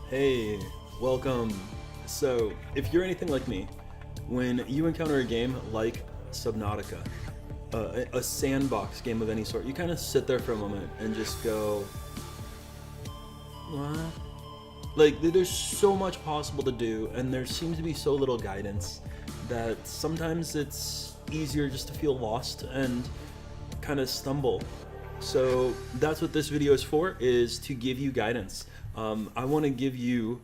Hey, welcome. So, if you're anything like me, when you encounter a game like Subnautica, a sandbox game of any sort, you kind of sit there for a moment and just go, what? Like, there's so much possible to do, and there seems to be so little guidance that sometimes it's easier just to feel lost and kind of stumble. So that's what this video is for, is to give you guidance. I want to give you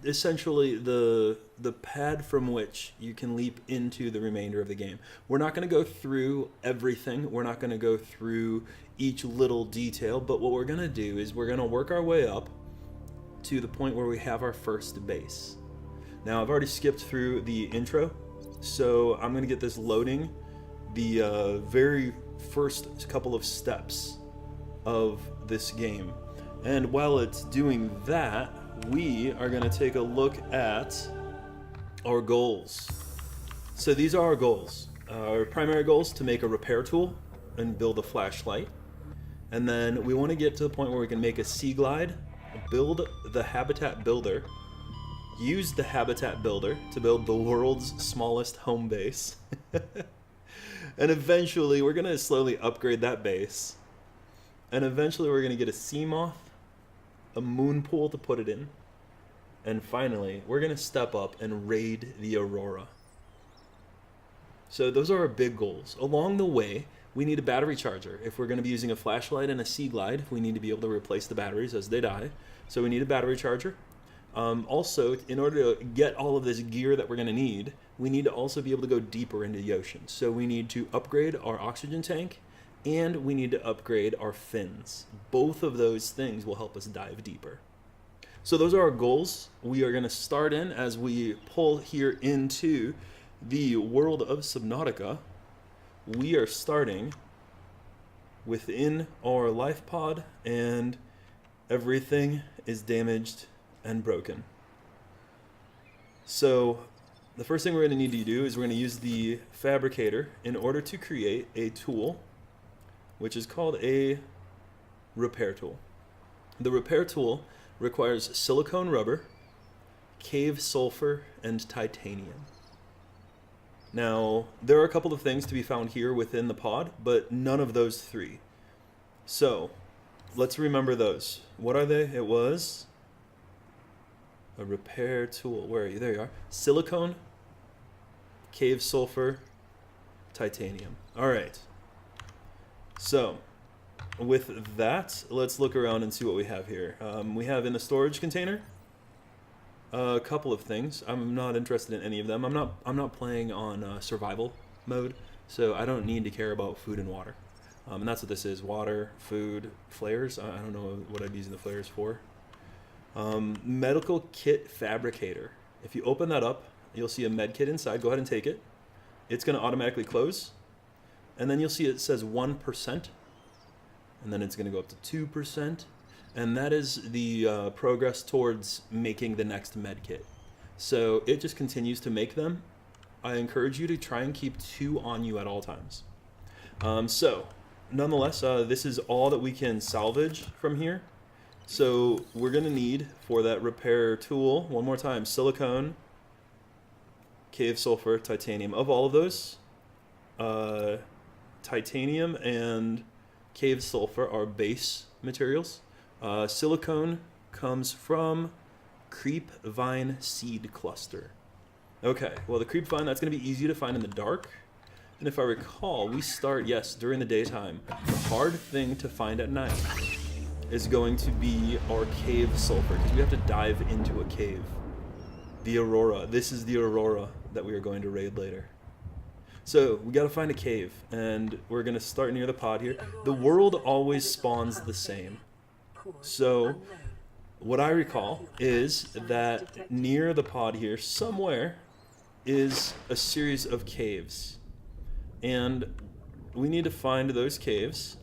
essentially the pad from which you can leap into the remainder of the game. We're not going to go through everything. We're not going to go through each little detail, but what we're going to do is we're going to work our way up to the point where we have our first base. Now, I've already skipped through the intro, so I'm going to get this loading the very first couple of steps of this game. And while it's doing that, we are going to take a look at our goals. So these are our goals. Our primary goal is to make a repair tool and build a flashlight. And then we want to get to the point where we can make a Seaglide, build the habitat builder, use the habitat builder to build the world's smallest home base. And eventually we're going to slowly upgrade that base. And eventually we're going to get a Seamoth, a Moonpool to put it in. And finally, we're going to step up and raid the Aurora. So those are our big goals. Along the way, we need a battery charger. If we're going to be using a flashlight and a Seaglide, we need to be able to replace the batteries as they die. So we need a battery charger. Also, in order to get all of this gear that we're going to need, we need to also be able to go deeper into the ocean. So we need to upgrade our oxygen tank, and we need to upgrade our fins. Both of those things will help us dive deeper. So those are our goals. We are going to start in as we pull here into the world of Subnautica. We are starting within our life pod, and everything is damaged and broken. So the first thing we're going to need to do is we're going to use the fabricator in order to create a tool, which is called a repair tool. The repair tool requires silicone rubber, cave sulfur, and titanium. Now, there are a couple of things to be found here within the pod, but none of those three. So, let's remember those. What are they? It was a repair tool. Where are you? There you are. Silicone, cave sulfur, titanium. All right. So, with that, let's look around and see what we have here. We have in the storage container a couple of things. I'm not interested in any of them. I'm not playing on survival mode, so I don't need to care about food and water. And that's what this is: water, food, flares. I don't know what I'm using the flares for. Medical kit fabricator. If you open that up, you'll see a med kit inside. Go ahead and take it. It's going to automatically close. And then you'll see it says 1%, and then it's going to go up to 2%, and that is the progress towards making the next med kit. So it just continues to make them. I encourage you to try and keep 2 on you at all times. So nonetheless, this is all that we can salvage from here. So we're going to need, for that repair tool, one more time, silicone, cave sulfur, titanium. Of all of those, titanium and cave sulfur are base materials. Silicone comes from creep vine seed cluster. Okay, well, the creep vine, that's going to be easy to find in the dark. And if I recall, we start, yes, during the daytime. The hard thing to find at night is going to be our cave sulfur, because we have to dive into a cave. The Aurora. This is the Aurora that we are going to raid later. So we got to find a cave, and we're going to start near the pod here. The world always spawns the same. So what I recall is that near the pod here somewhere is a series of caves, and we need to find those caves.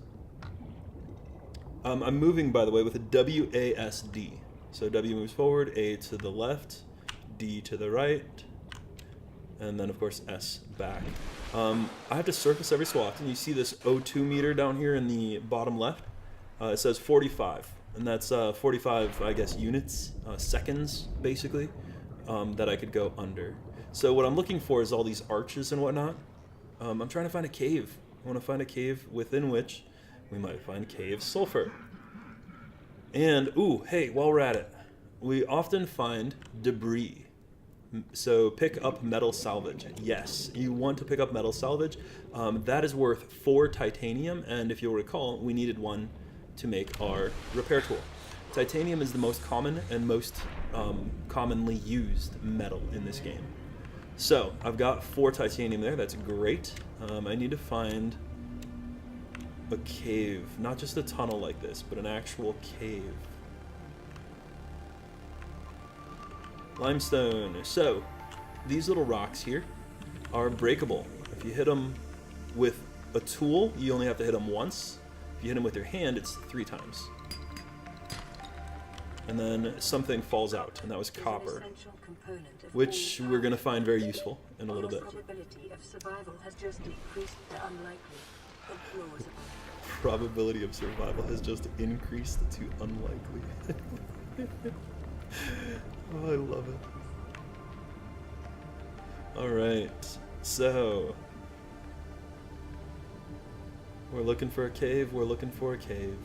I'm moving, by the way, with a WASD. So W moves forward, A to the left, D to the right, and then of course S back. I have to surface every so often. You see this O2 meter down here in the bottom left? It says 45. and that's 45, I guess, units, seconds, basically, that I could go under. So what I'm looking for is all these arches and whatnot. I'm trying to find a cave. I want to find a cave within which we might find cave sulfur. And, ooh, hey, while we're at it, we often find debris. So pick up metal salvage. Yes, you want to pick up metal salvage. That is worth 4 titanium, and if you'll recall, we needed one to make our repair tool. Titanium is the most common and most commonly used metal in this game. So I've got 4 titanium there. That's great. I need to find a cave, not just a tunnel like this, but an actual cave. Limestone. So these little rocks here are breakable. If you hit them with a tool, you only have to hit them once. If you hit them with your hand, it's 3 times. And then something falls out, and that was copper, which we're going to find very useful in a little bit. Probability of survival has just increased to unlikely, implausible. Probability of survival has just increased to unlikely. Oh, I love it. Alright, so we're looking for a cave, we're looking for a cave.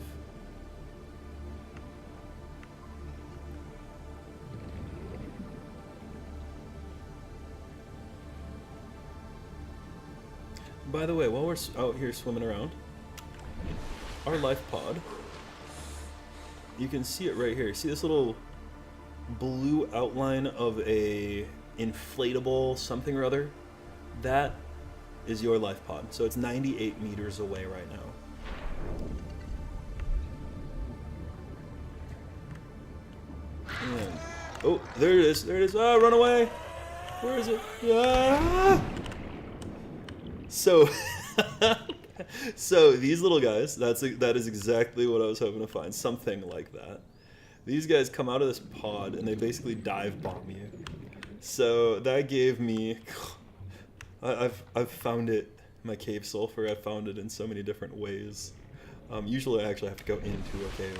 By the way, while we're out here swimming around, our life pod, you can see it right here. See this little blue outline of a inflatable something or other? That is your life pod. So it's 98 meters away right now. And, oh, there it is. There it is. Ah, run away. Where is it? Ah! So, so these little guys, that is exactly what I was hoping to find. Something like that. These guys come out of this pod and they basically dive bomb you. So that gave me, I've found it, my cave sulfur, I've found it in so many different ways. Usually I actually have to go into a cave.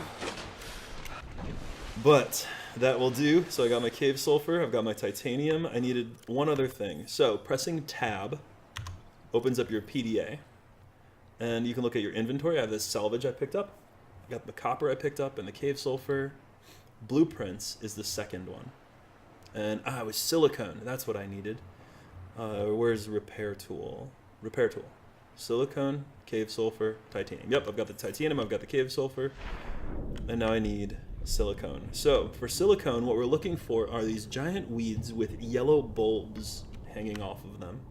But that will do. So I got my cave sulfur, I've got my titanium. I needed one other thing. So pressing tab opens up your PDA. And you can look at your inventory. I have this salvage I picked up. I got the copper I picked up and the cave sulfur. Blueprints is the second one. And it was silicone. That's what I needed. Where's repair tool? Repair tool. Silicone, cave sulfur, titanium. Yep, I've got the titanium, I've got the cave sulfur. And now I need silicone. So for silicone, what we're looking for are these giant weeds with yellow bulbs hanging off of them.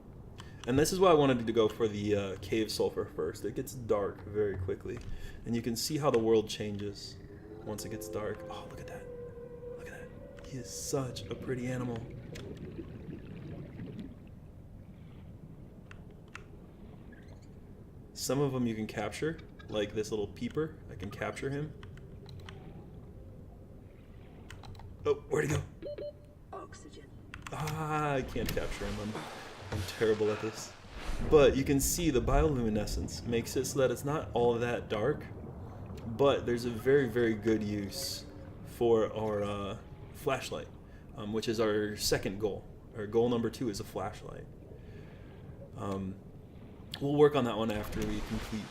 And this is why I wanted to go for the cave sulfur first. It gets dark very quickly. And you can see how the world changes once it gets dark. Oh, look at that. Look at that. He is such a pretty animal. Some of them you can capture, like this little peeper. I can capture him. Oh, where'd he go? Oxygen. I can't capture him. I'm terrible at this. But you can see the bioluminescence makes it so that it's not all that dark, but there's a very, very good use for our flashlight, which is our second goal. Our goal number 2 is a flashlight. We'll work on that one after we complete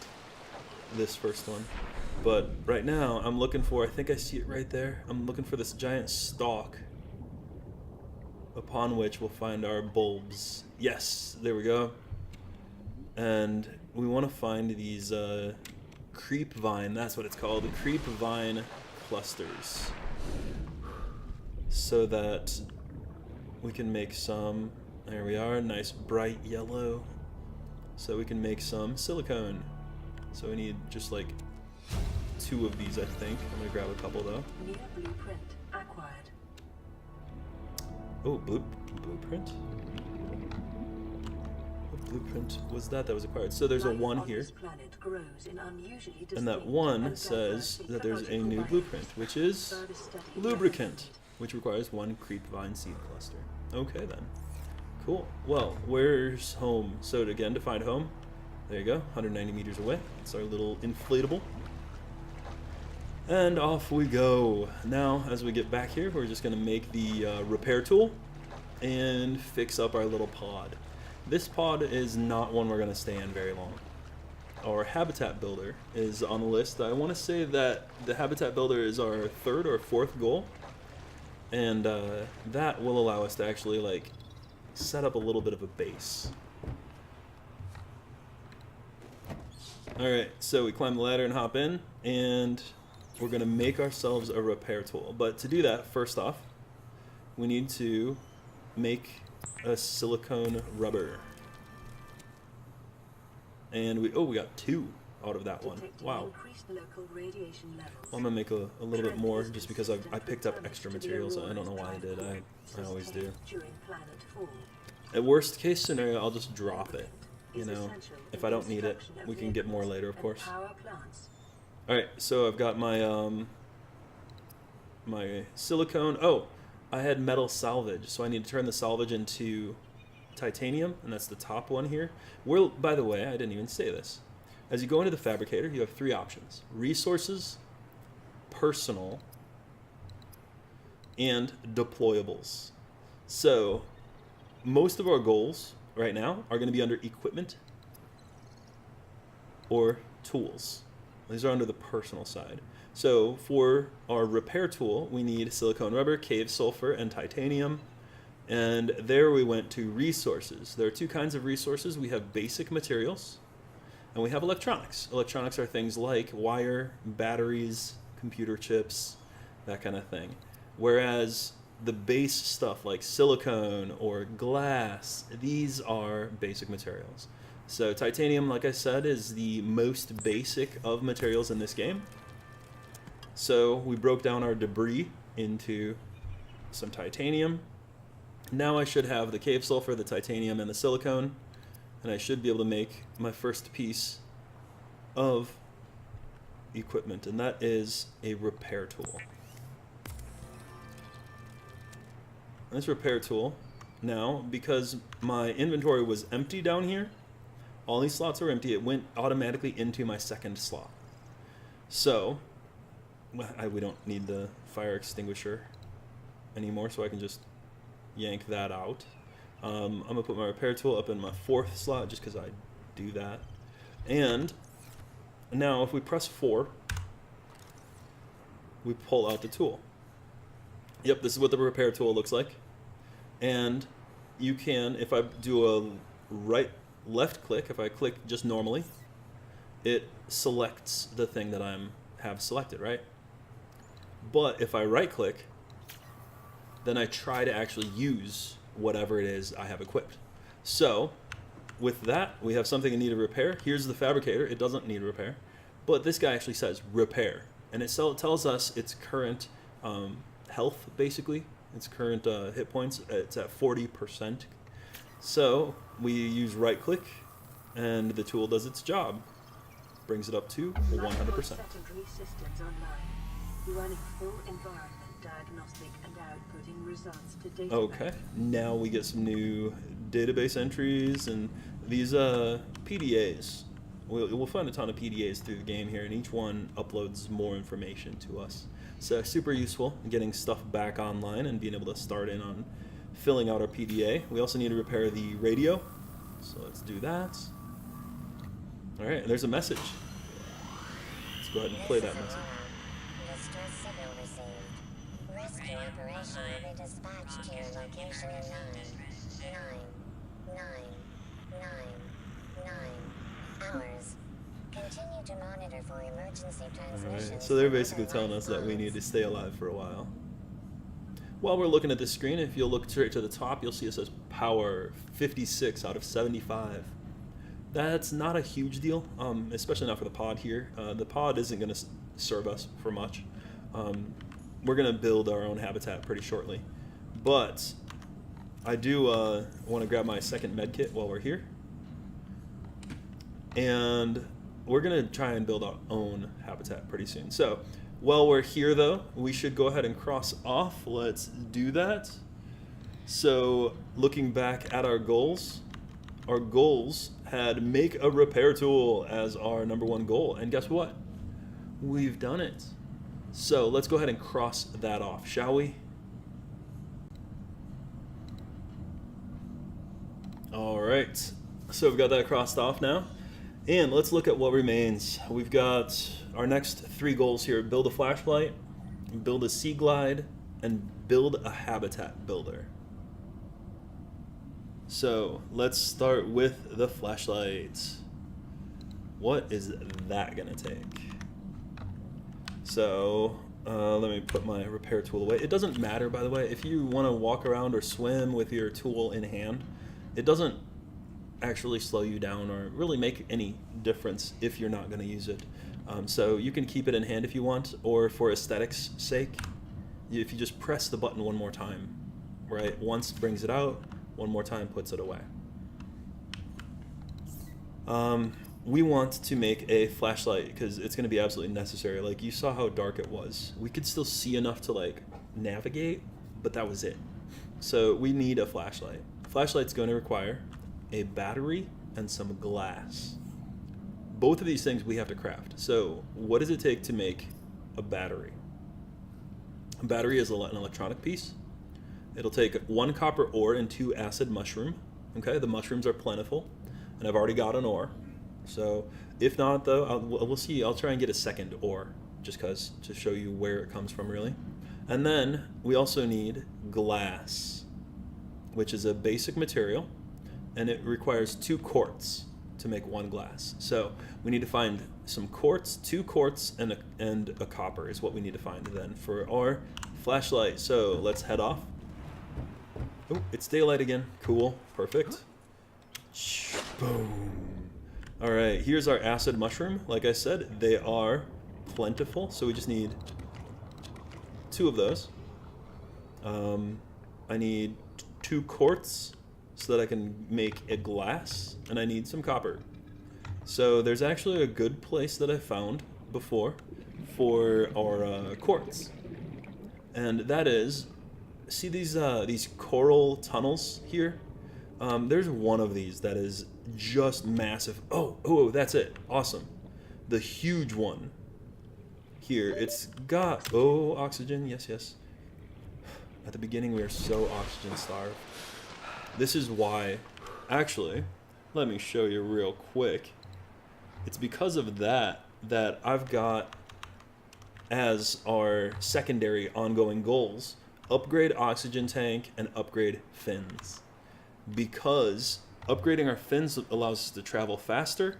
this first one. But right now, I'm looking for, I think I see it right there, I'm looking for this giant stalk upon which we'll find our bulbs. Yes, there we go. And we want to find these creep vine, that's what it's called, creep vine clusters, so that we can make some, there we are, nice bright yellow, so we can make some silicone. So we need just like 2 of these, I think. I'm gonna grab a couple though. New blueprint acquired. Oh, blueprint? What blueprint was that was acquired? So there's a 1 here. And that 1 says that there's a new blueprint, which is lubricant, which requires 1 creep vine seed cluster. Okay then. Cool. Well, where's home? So again, to find home, there you go, 190 meters away. It's our little inflatable. And off we go. Now, as we get back here, we're just going to make the repair tool and fix up our little pod. This pod is not one we're going to stay in very long. Our habitat builder is on the list. I want to say that the habitat builder is our 3rd or 4th goal. And that will allow us to actually like set up a little bit of a base. Alright, so we climb the ladder and hop in, and we're going to make ourselves a repair tool. But to do that, first off, we need to make a silicone rubber. And we got 2 out of that one. Wow. Well, I'm going to make a little bit more just because I picked up extra materials. I don't know why I did. I always do. At worst case scenario, I'll just drop it. You know, if I don't need it, we can get more later, of course. Alright, so I've got my my silicone. Oh, I had metal salvage, so I need to turn the salvage into titanium, and that's the top one here. Well, by the way, I didn't even say this. As you go into the fabricator, you have 3 options: resources, personal, and deployables. So most of our goals right now are going to be under equipment or tools. These are under the personal side. So for our repair tool, we need silicone rubber, cave sulfur, and titanium. And there we went to resources. There are 2 kinds of resources. We have basic materials, and we have electronics. Electronics are things like wire, batteries, computer chips, that kind of thing. Whereas the base stuff like silicone or glass, these are basic materials. So titanium, like I said, is the most basic of materials in this game. So we broke down our debris into some titanium. Now I should have the cave sulfur, the titanium, and the silicone, and I should be able to make my first piece of equipment, and that is a repair tool. This repair tool, now, because my inventory was empty down here, all these slots are empty, it went automatically into my 2nd slot. So, we don't need the fire extinguisher anymore, so I can just yank that out. I'm going to put my repair tool up in my 4th slot, just because I do that. And now, if we press 4, we pull out the tool. Yep, this is what the repair tool looks like. And you can, if I do a left click, if I click just normally, it selects the thing that I have selected, right? But if I right click, then I try to actually use whatever it is I have equipped. So with that, we have something in need of repair. Here's the fabricator. It doesn't need repair. But this guy actually says repair. And it tells us its current health, basically. Its current hit points. It's at 40%. So we use right click, and the tool does its job. Brings it up to 100%. Okay, now we get some new database entries, and these PDAs. We'll find a ton of PDAs through the game here, and each one uploads more information to us. So super useful in getting stuff back online and being able to start in on filling out our PDA. We also need to repair the radio, so let's do that. All right, and there's a message. Let's go ahead and play that message. Rescue operation will be dispatched to your location in 9 hours. Continue to monitor for emergency transmissions. Alright, so they're basically telling us that we need to stay alive for a while. While we're looking at this screen, if you'll look straight to the top, you'll see it says power 56 out of 75. That's not a huge deal, especially not for the pod here. The pod isn't going to serve us for much. We're going to build our own habitat pretty shortly. But I do want to grab my 2nd med kit while we're here. And we're going to try and build our own habitat pretty soon. So while we're here, though, we should go ahead and cross off. Let's do that. So looking back at our goals had make a repair tool as our #1 goal. And guess what? We've done it. So let's go ahead and cross that off, shall we? All right, so we've got that crossed off now. And let's look at what remains. We've got our next 3 goals here: build a flashlight, build a Seaglide, and build a habitat builder. So let's start with the flashlight. What is that gonna take? So let me put my repair tool away. It doesn't matter, by the way, if you want to walk around or swim with your tool in hand. It doesn't actually slow you down or really make any difference if you're not going to use it. So you can keep it in hand if you want, or for aesthetics sake, if you just press the button one more time, right? Once brings it out, one more time puts it away. We want to make a flashlight because it's going to be absolutely necessary. Like, you saw how dark it was. We could still see enough to like navigate, but that was it. So we need a flashlight. Flashlight's going to require a battery and some glass. Both of these things we have to craft. So what does it take to make a battery? A battery is an electronic piece. It'll take 1 copper ore and 2 acid mushroom. Okay, the mushrooms are plentiful, and I've already got an ore. So if not, though, we'll see. I'll try and get a second ore, just because, to show you where it comes from, really. And then we also need glass, which is a basic material, and it requires 2 quartz to make 1 glass. So we need to find some quartz, 2 quartz, and a copper is what we need to find then for our flashlight. So let's head off. Oh, it's daylight again. Cool. Perfect. Boom. All right, here's our acid mushroom. Like I said, they are plentiful, so we just need 2 of those. I need 2 quartz so that I can make a glass, and I need some copper. So there's actually a good place that I found before for our quartz, and that is, see these coral tunnels here? There's one of these that is just massive. Oh, that's it. Awesome. The huge one here. It's got, oxygen. Yes. At the beginning, we are so oxygen starved. This is why, actually, let me show you real quick. It's because of that I've got as our secondary ongoing goals, upgrade oxygen tank and upgrade fins. Because upgrading our fins allows us to travel faster,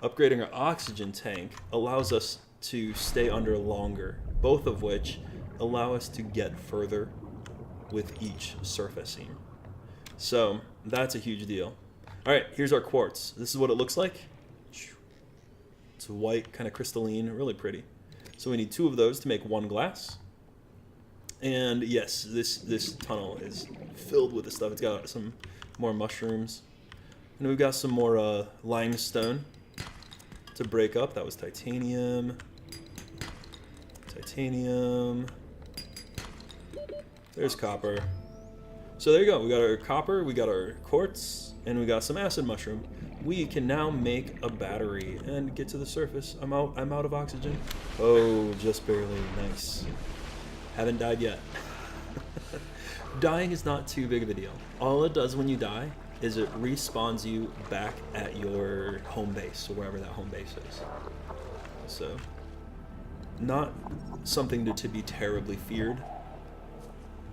upgrading our oxygen tank allows us to stay under longer, both of which allow us to get further with each surfacing. So that's a huge deal. All right, here's our quartz. This is what it looks like. It's white, kind of crystalline, really pretty. So we need 2 of those to make 1 glass. And yes, this tunnel is filled with this stuff. It's got some more mushrooms. And we've got some more limestone to break up. That was titanium. Titanium. There's copper. So there you go. We got our copper, we got our quartz, and we got some acid mushroom. We can now make a battery and get to the surface. I'm out of oxygen. Oh, just barely. Nice. Haven't died yet. Dying is not too big of a deal. All it does when you die is it respawns you back at your home base, or wherever that home base is. So, not something to be terribly feared,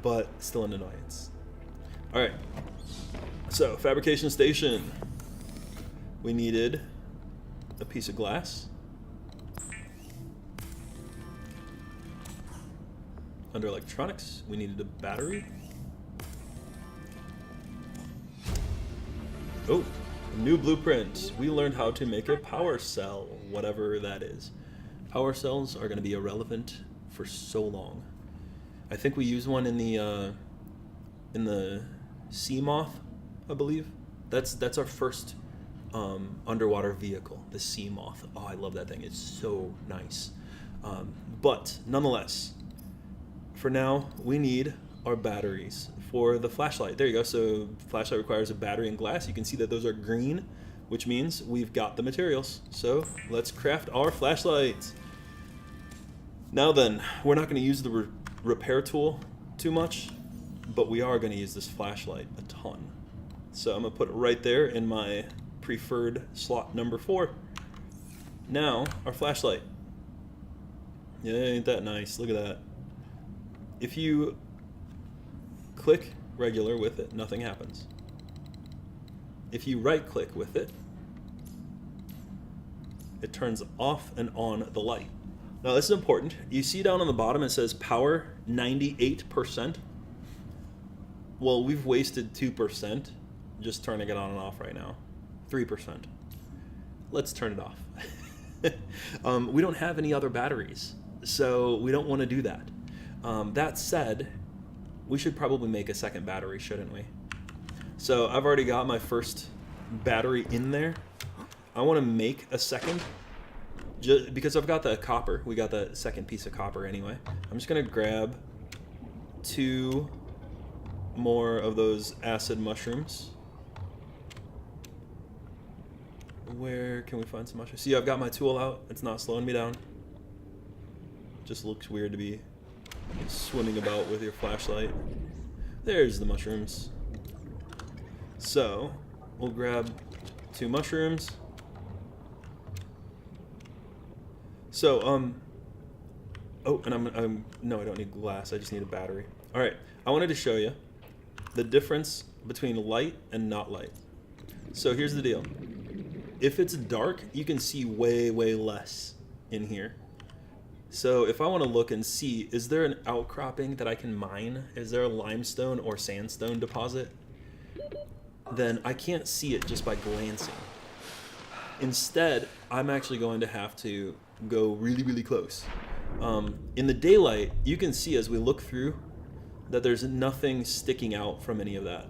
but still an annoyance. Alright, so fabrication station. We needed a piece of glass. Under electronics, we needed a battery. Oh, new blueprint. We learned how to make a power cell, whatever that is. Power cells are going to be irrelevant for so long. I think we used one in the Seamoth, I believe. That's our first underwater vehicle, the Seamoth. Oh, I love that thing. It's so nice. But nonetheless, for now, we need our batteries for the flashlight. There you go. So flashlight requires a battery and glass. You can see that those are green, which means we've got the materials. So let's craft our flashlight. Now then, we're not going to use the repair tool too much, but we are going to use this flashlight a ton. So I'm going to put it right there in my preferred slot number 4. Now, our flashlight. Yeah, ain't that nice? Look at that. If you click regular with it, nothing happens. If you right click with it, it turns off and on the light. Now this is important. You see down on the bottom it says power 98%. Well, we've wasted 2% just turning it on and off right now. 3%. Let's turn it off. We don't have any other batteries, so we don't want to do that. That said, we should probably make a second battery, shouldn't we? So I've already got my first battery in there. I want to make a second, just because I've got the copper. We got the second piece of copper anyway. I'm just going to grab 2 more of those acid mushrooms. Where can we find some mushrooms? See, I've got my tool out. It's not slowing me down. Just looks weird to be swimming about with your flashlight. There's the mushrooms. So we'll grab 2 mushrooms. So oh, and I'm no, I don't need glass. I just need a battery. All right, I wanted to show you the difference between light and not light. So here's the deal. If it's dark, you can see way less in here. So if I want to look and see, is there an outcropping that I can mine? Is there a limestone or sandstone deposit? Then I can't see it just by glancing. Instead, I'm actually going to have to go really close. In the daylight, you can see as we look through that there's nothing sticking out from any of that.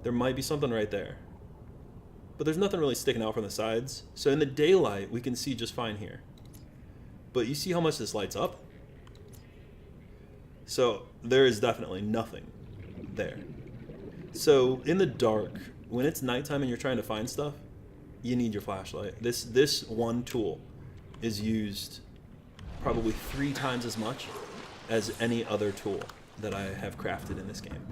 There might be something right there, but there's nothing really sticking out from the sides. So in the daylight, we can see just fine here. But you see how much this lights up? So there is definitely nothing there. So in the dark, when it's nighttime and you're trying to find stuff, you need your flashlight. This one tool is used probably 3 times as much as any other tool that I have crafted in this game.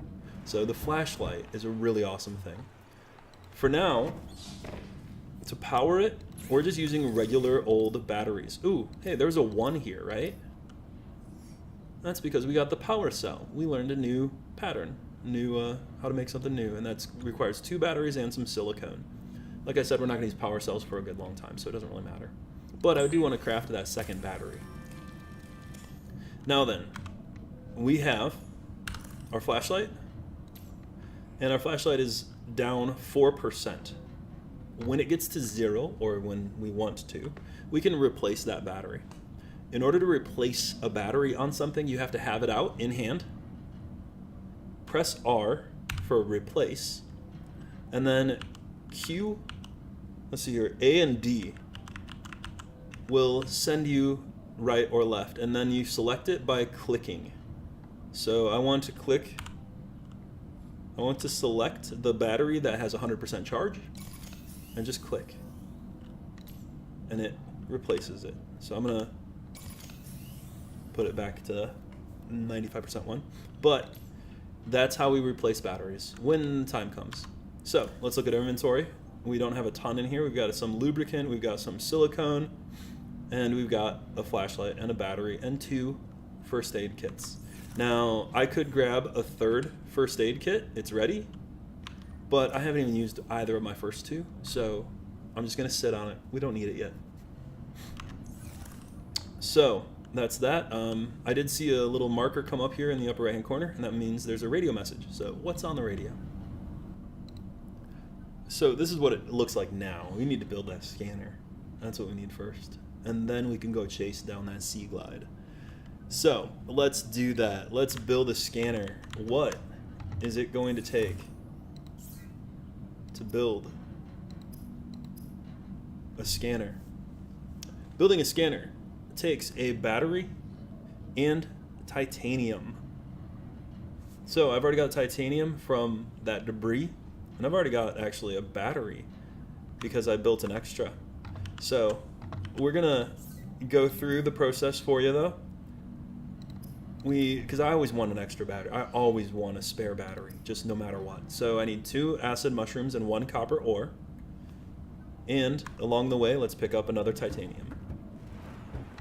So the flashlight is a really awesome thing. For now, to power it, we're just using regular old batteries. Ooh, hey, there's a 1 here, right? That's because we got the power cell. We learned a new pattern, how to make something new, and that requires 2 batteries and some silicone. Like I said, we're not gonna use power cells for a good long time, so it doesn't really matter. But I do want to craft that second battery. Now then, we have our flashlight, and our flashlight is down 4%. When it gets to 0, or when we want to, we can replace that battery. In order to replace a battery on something, you have to have it out in hand, press R for replace, and then Q, let's see here, A and D will send you right or left, and then you select it by clicking. So I want to select the battery that has 100% charge, and just click, and it replaces it. So I'm gonna put it back to 95% one, but that's how we replace batteries when time comes. So let's look at our inventory. We don't have a ton in here. We've got some lubricant, we've got some silicone, and we've got a flashlight and a battery and 2 first aid kits. Now, I could grab a 3rd first aid kit. It's ready, but I haven't even used either of my first 2, so I'm just gonna sit on it. We don't need it yet. So that's that. I did see a little marker come up here in the upper right hand corner, and that means there's a radio message. So what's on the radio? So this is what it looks like now. We need to build that scanner. That's what we need first. And then we can go chase down that Seaglide. So let's do that. Let's build a scanner. What is it going to take to build a scanner? Building a scanner takes a battery and titanium. So I've already got titanium from that debris, and I've already got actually a battery because I built an extra. So we're gonna go through the process for you though. because I always want an extra battery. I always want a spare battery, just no matter what. So I need 2 acid mushrooms and 1 copper ore. And along the way, let's pick up another titanium.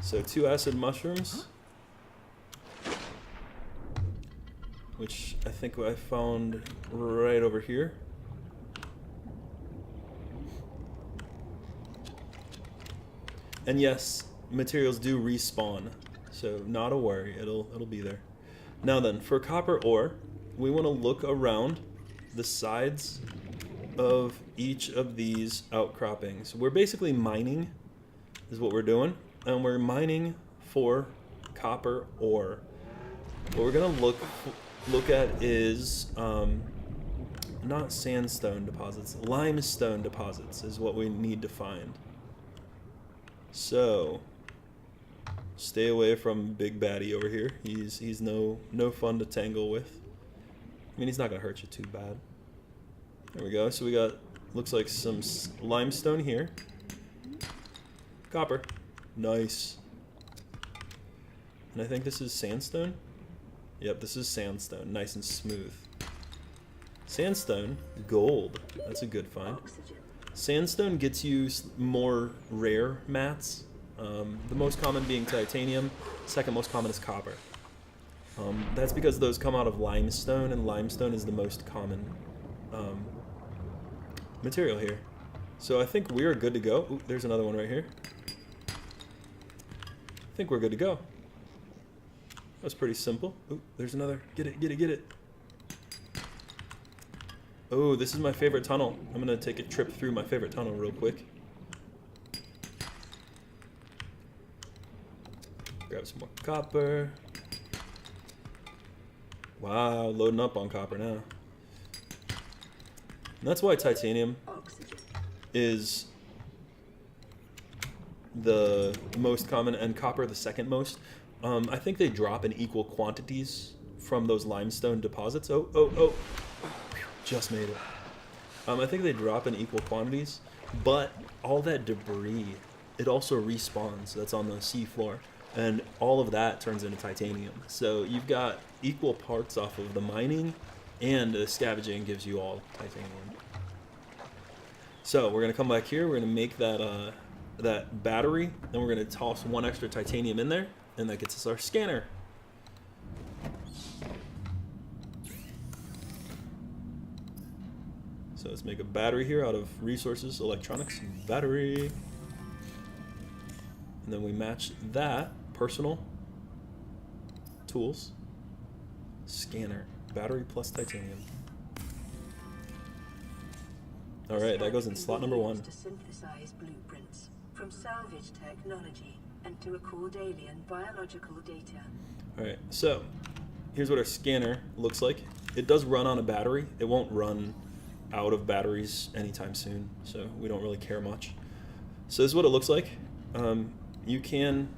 So 2 acid mushrooms, which I think I found right over here. And yes, materials do respawn, so not a worry, it'll be there. Now then, for copper ore, we want to look around the sides of each of these outcroppings. We're basically mining, is what we're doing, and we're mining for copper ore. What we're gonna look at is not sandstone deposits, limestone deposits is what we need to find. So stay away from Big Baddie over here. He's no fun to tangle with. I mean, he's not gonna hurt you too bad. There we go. So we got, looks like some limestone here. Copper. Nice. And I think this is sandstone. Yep, this is sandstone. Nice and smooth. Sandstone, gold. That's a good find. Sandstone gets you more rare mats. The most common being titanium. Second most common is copper. That's because those come out of limestone, and limestone is the most common material here. So I think we are good to go. Ooh, there's another one right here. I think we're good to go. That's pretty simple. Ooh, there's another. Get it, get it, get it. Oh, this is my favorite tunnel. I'm gonna take a trip through my favorite tunnel real quick. Grab some more copper. Wow, loading up on copper now. And that's why titanium is the most common and copper the second most. I think they drop in equal quantities from those limestone deposits. Oh. Just made it. I think they drop in equal quantities, but all that debris, it also respawns. That's on the sea floor, and all of that turns into titanium. So you've got equal parts off of the mining, and the scavenging gives you all titanium. So we're gonna come back here. We're gonna make that that battery, and we're gonna toss 1 extra titanium in there, and that gets us our scanner. So let's make a battery here out of resources, electronics, battery. And then we match that, personal, tools, scanner, battery plus titanium. All right, that goes in slot number 1. To synthesize blueprints from salvage technology and to record alien biological data. All right, so here's what our scanner looks like. It does run on a battery. It won't run out of batteries anytime soon, so we don't really care much. So this is what it looks like. You can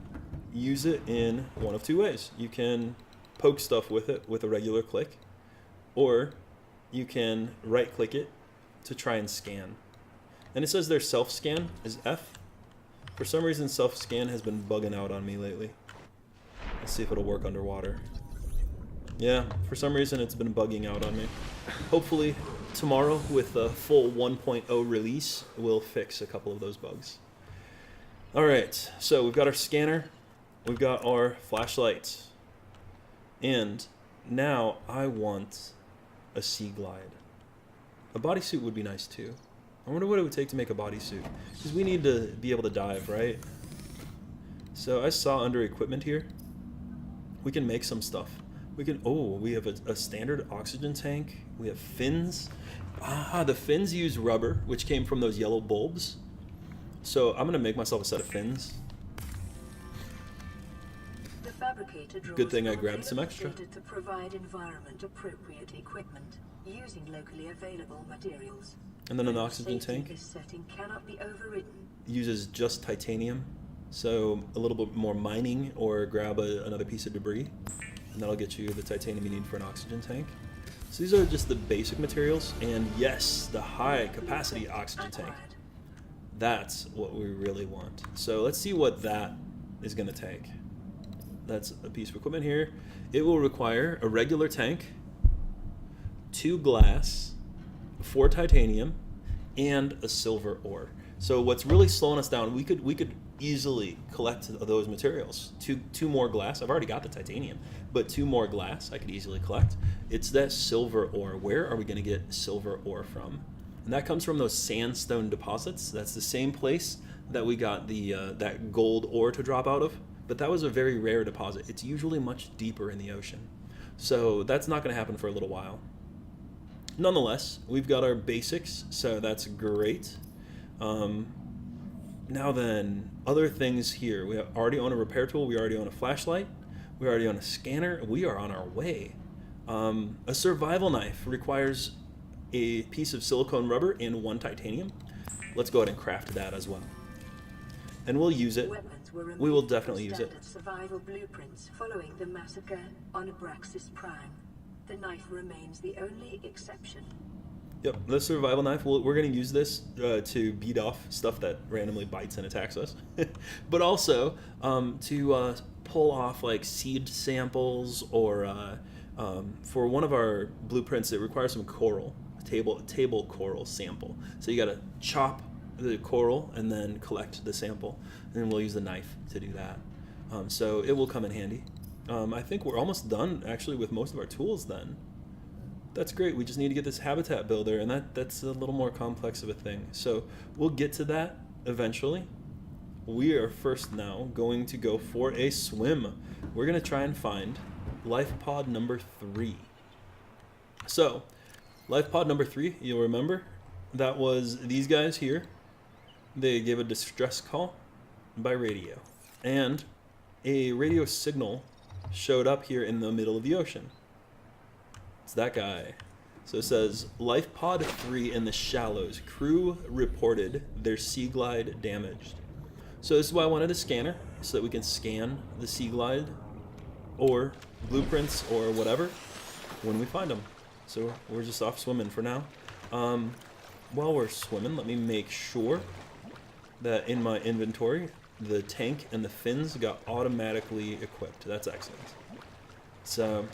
use it in one of 2 ways. You can poke stuff with it with a regular click, or you can right click it to try and scan. And it says their self-scan is F. For some reason self-scan has been bugging out on me lately. Let's see if it'll work underwater. Yeah, for some reason it's been bugging out on me. Hopefully tomorrow with a full 1.0 release, we'll fix a couple of those bugs. Alright, so we've got our scanner, we've got our flashlight, and now I want a Seaglide. A bodysuit would be nice too. I wonder what it would take to make a bodysuit, because we need to be able to dive, right? So I saw under equipment here, we can make some stuff. We can, we have a standard oxygen tank. We have fins. The fins use rubber, which came from those yellow bulbs. So I'm gonna make myself a set of fins. The fabricator draws Good thing I grabbed some extra. to provide environment appropriate equipment using locally available materials. And then an oxygen tank This setting cannot be overridden. uses just titanium. So a little bit more mining, or grab another piece of debris. And that'll get you the titanium you need for an oxygen tank. So these are just the basic materials, and yes, the high capacity oxygen tank. That's what we really want. So let's see what that is gonna take. That's a piece of equipment here. It will require a regular tank, 2 glass, 4 titanium, and a silver ore. So what's really slowing us down, we could easily collect those materials. Two more glass. I've already got the titanium, but 2 more glass I could easily collect. It's that silver ore. Where are we going to get silver ore from? And that comes from those sandstone deposits. That's the same place that we got the that gold ore to drop out of. But that was a very rare deposit. It's usually much deeper in the ocean. So that's not going to happen for a little while. Nonetheless, we've got our basics, so that's great. Now then, other things here. We already own a repair tool. We already own a flashlight. We already own a scanner. We are on our way. A survival knife requires a piece of silicone rubber and 1 titanium. Let's go ahead and craft that as well. And we'll use it. We will definitely use it. Survival blueprints following the massacre on Abraxas Prime. The knife remains the only exception. Yep, the survival knife, we're going to use this to beat off stuff that randomly bites and attacks us. But also to pull off like seed samples, or for one of our blueprints it requires some coral, table coral sample. So you got to chop the coral and then collect the sample, and then we'll use the knife to do that. So it will come in handy. I think we're almost done actually with most of our tools then. That's great. We just need to get this habitat builder, and that's a little more complex of a thing. So we'll get to that eventually. We are first now going to go for a swim. We're going to try and find life pod number 3. So life pod number 3, you'll remember, that was these guys here. They gave a distress call by radio, and a radio signal showed up here in the middle of the ocean. It's that guy. So it says, Life Pod 3 in the shallows. Crew reported their Seaglide damaged. So this is why I wanted a scanner, so that we can scan the Seaglide or blueprints or whatever when we find them. So we're just off swimming for now. While we're swimming, let me make sure that in my inventory, the tank and the fins got automatically equipped. That's excellent. So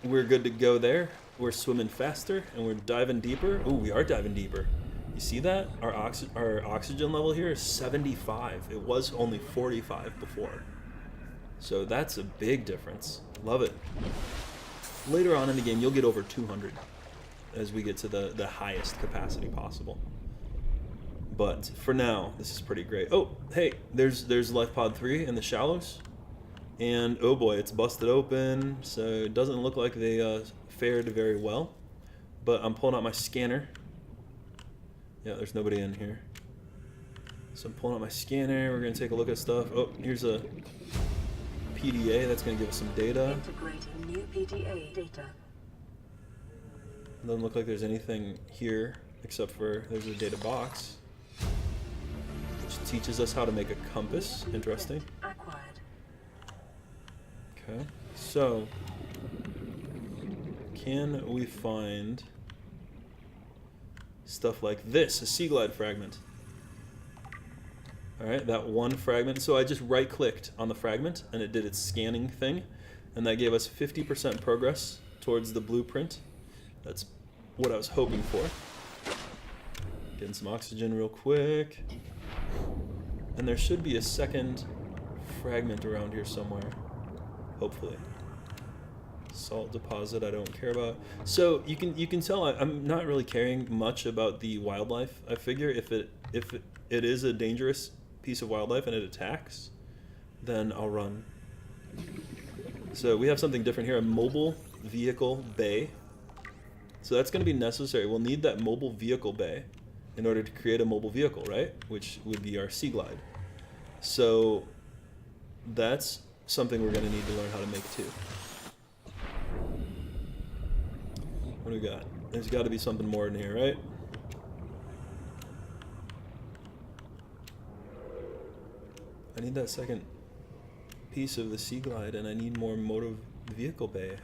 we're good to go there. We're swimming faster and we're diving deeper. Ooh, we are diving deeper. You see that? Our oxygen level here is 75. It was only 45 before. So that's a big difference. Love it. Later on in the game, you'll get over 200 as we get to the highest capacity possible. But for now, this is pretty great. Oh, hey, there's Life Pod 3 in the shallows. And oh boy, it's busted open, so it doesn't look like they fared very well. But I'm pulling out my scanner. Yeah, there's nobody in here. So I'm pulling out my scanner. We're going to take a look at stuff. Oh, here's a PDA that's going to give us some data. Integrating new PDA data. Doesn't look like there's anything here except for there's a data box, which teaches us how to make a compass. Interesting. Acquired. Okay, so can we find stuff like this, a Seaglide fragment? All right, that one fragment. So I just right-clicked on the fragment, and it did its scanning thing, and that gave us 50% progress towards the blueprint. That's what I was hoping for. Getting some oxygen real quick. And there should be a second fragment around here somewhere. Hopefully. Salt deposit I don't care about. So you can tell I'm not really caring much about the wildlife. I figure if it is a dangerous piece of wildlife and it attacks, then I'll run. So we have something different here, a mobile vehicle bay. So that's going to be necessary. We'll need that mobile vehicle bay in order to create a mobile vehicle, right? Which would be our Seaglide. So that's something we're going to need to learn how to make too. What do we got? There's got to be something more in here, right? I need that second piece of the Seaglide, and I need more motive vehicle bay.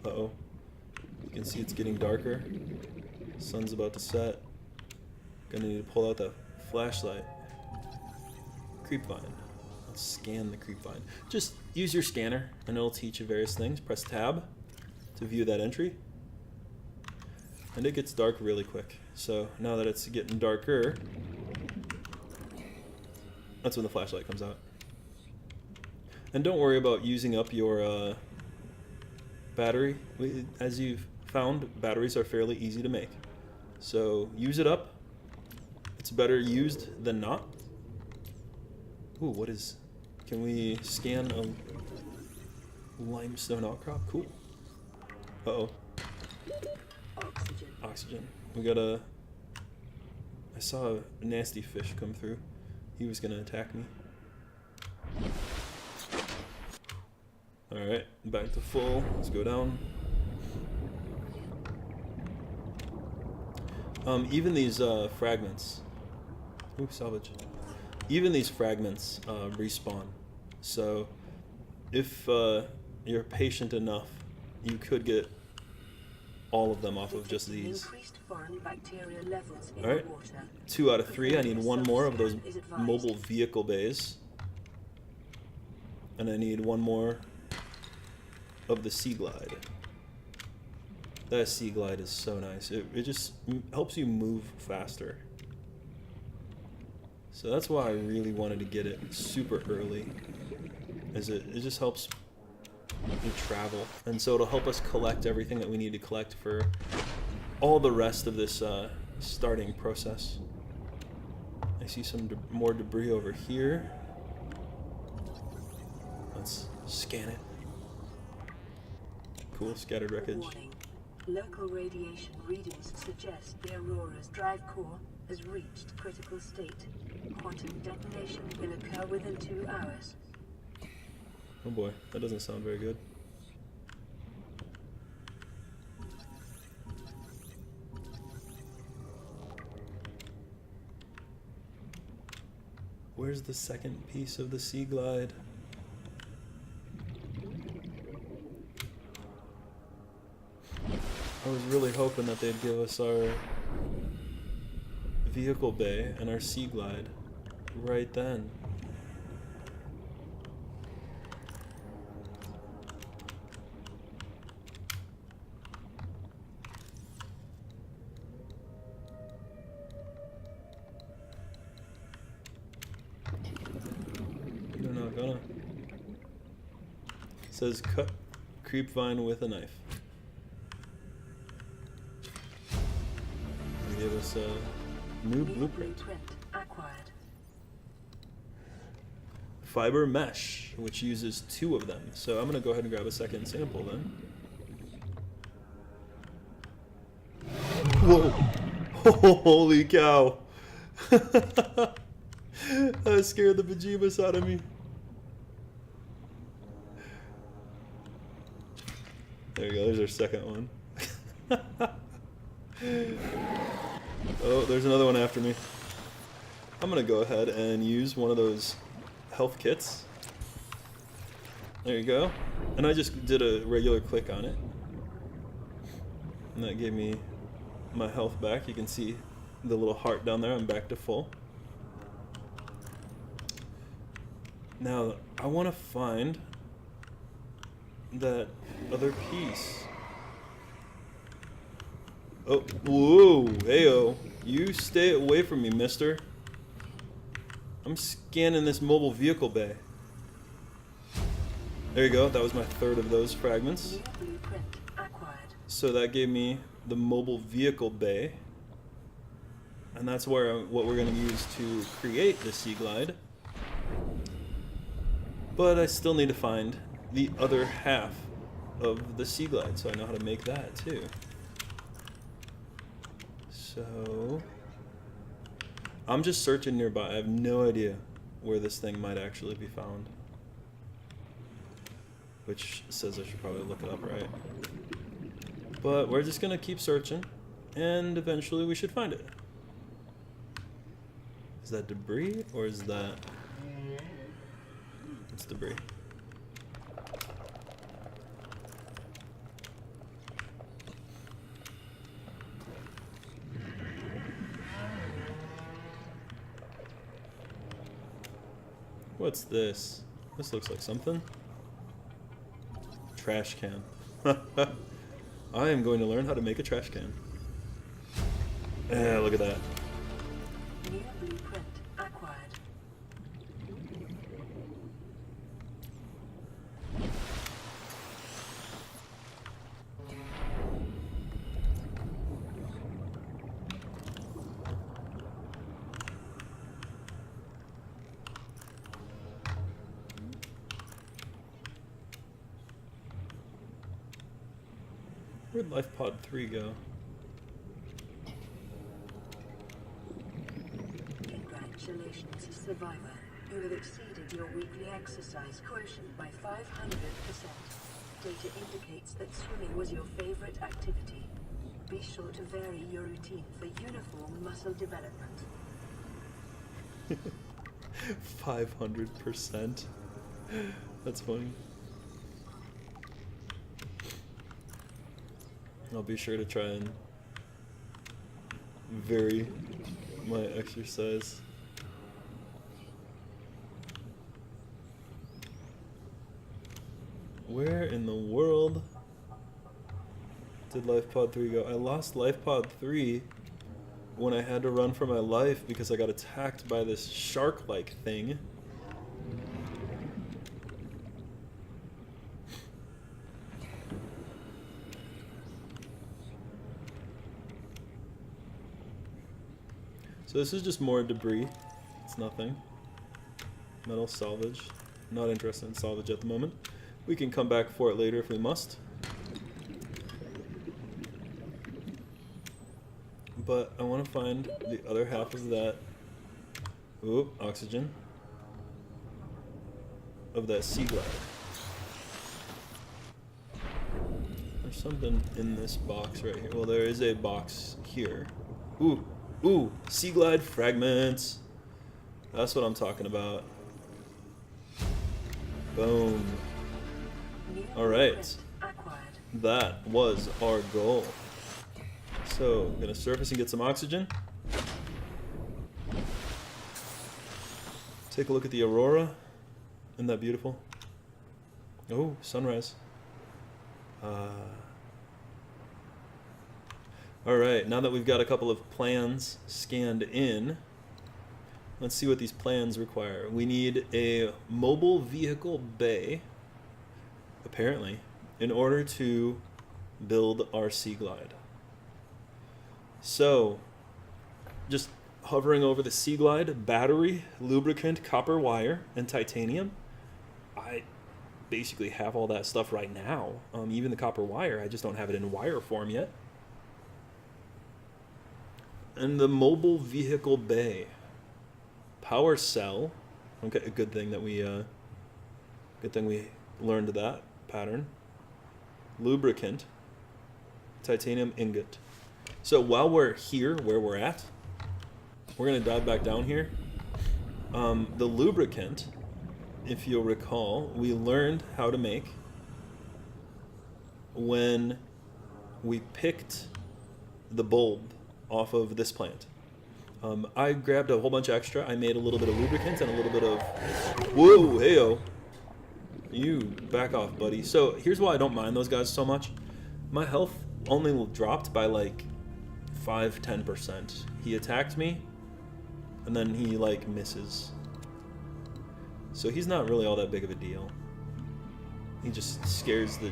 Uh-oh. You can see it's getting darker. Sun's about to set. Gonna need to pull out the flashlight. creep vine. Let's scan the creep vine. Just use your scanner and it'll teach you various things. Press tab to view that entry. And it gets dark really quick. So now that it's getting darker, that's when the flashlight comes out. And don't worry about using up your battery. As you've found, batteries are fairly easy to make. So use it up. It's better used than not. Ooh, what is... Can we scan a limestone outcrop? Cool. Uh-oh. Oxygen. Oxygen. We got a... I saw a nasty fish come through. He was gonna attack me. Alright, back to full. Let's go down. Even these fragments... Ooh, salvage. Even these fragments respawn. So, if you're patient enough, you could get all of them off of just these. Alright, 2 out of 3. I need 1 more of those mobile vehicle bays. And I need 1 more of the Seaglide. That Seaglide is so nice. It just helps you move faster. So that's why I really wanted to get it super early. It just helps you travel. And so it'll help us collect everything that we need to collect for all the rest of this starting process. I see some more debris over here. Let's scan it. Cool, scattered wreckage. Warning. Local radiation readings suggest the Aurora's drive core has reached critical state. Quantum detonation will occur within 2 hours. Oh boy, that doesn't sound very good. Where's the second piece of the Seaglide? I was really hoping that they'd give us our vehicle bay and our Seaglide right then. They're not gonna. It says cut creep vine with a knife. They gave us a new blueprint. Acquired. Fiber mesh, which uses 2 of them. So I'm gonna go ahead and grab a second sample then. Whoa! Holy cow! That scared the bejeebus out of me. There we go, there's our second one. Oh, there's another one after me. I'm gonna go ahead and use one of those health kits. There you go. And I just did a regular click on it. And that gave me my health back. You can see the little heart down there. I'm back to full. Now, I want to find that other piece. Oh, whoa, heyo. You stay away from me, mister. I'm scanning this mobile vehicle bay. There you go, that was my 3rd of those fragments. Blueprint acquired. So that gave me the mobile vehicle bay. And that's where what we're going to use to create the Seaglide. But I still need to find the other half of the Seaglide, so I know how to make that too. So I'm just searching nearby. I have no idea where this thing might actually be found. Which says I should probably look it up, right? But we're just gonna keep searching, and eventually we should find it. Is that debris, or is that... It's debris. What's this? This looks like something. Trash can. I am going to learn how to make a trash can. Look at that. New blueprint acquired. Where'd Life Pod 3 go? Congratulations, survivor. You have exceeded your weekly exercise quotient by 500%. Data indicates that swimming was your favorite activity. Be sure to vary your routine for uniform muscle development. 500%. That's funny. I'll be sure to try and vary my exercise. Where in the world did Life Pod 3 go? I lost Life Pod 3 when I had to run for my life because I got attacked by this shark-like thing. So this is just more debris. It's nothing. Metal salvage. Not interested in salvage at the moment. We can come back for it later if we must. But I want to find the other half of that. Ooh, oxygen. Of that Seaglide. There's something in this box right here. Well, there is a box here. Ooh. Ooh, Seaglide fragments. That's what I'm talking about. Boom. Alright. That was our goal. So, I'm gonna surface and get some oxygen. Take a look at the Aurora. Isn't that beautiful? Oh, sunrise. Alright, now that we've got a couple of plans scanned in, let's see what these plans require. We need a mobile vehicle bay, apparently, in order to build our Seaglide. So, just hovering over the Seaglide, battery, lubricant, copper wire, and titanium. I basically have all that stuff right now. Even the copper wire, I just don't have it in wire form yet. And the mobile vehicle bay, power cell. Okay, a good thing we learned that pattern. Lubricant, titanium ingot. So while we're here, where we're at, we're gonna dive back down here. The lubricant, if you'll recall, we learned how to make when we picked the bulb off of this plant. I grabbed a whole bunch of extra. I made a little bit of lubricant and a little bit of... Whoa, heyo. You back off, buddy. So here's why I don't mind those guys so much. My health only dropped by like 5-10%. He attacked me, and then he like misses. So he's not really all that big of a deal. He just scares the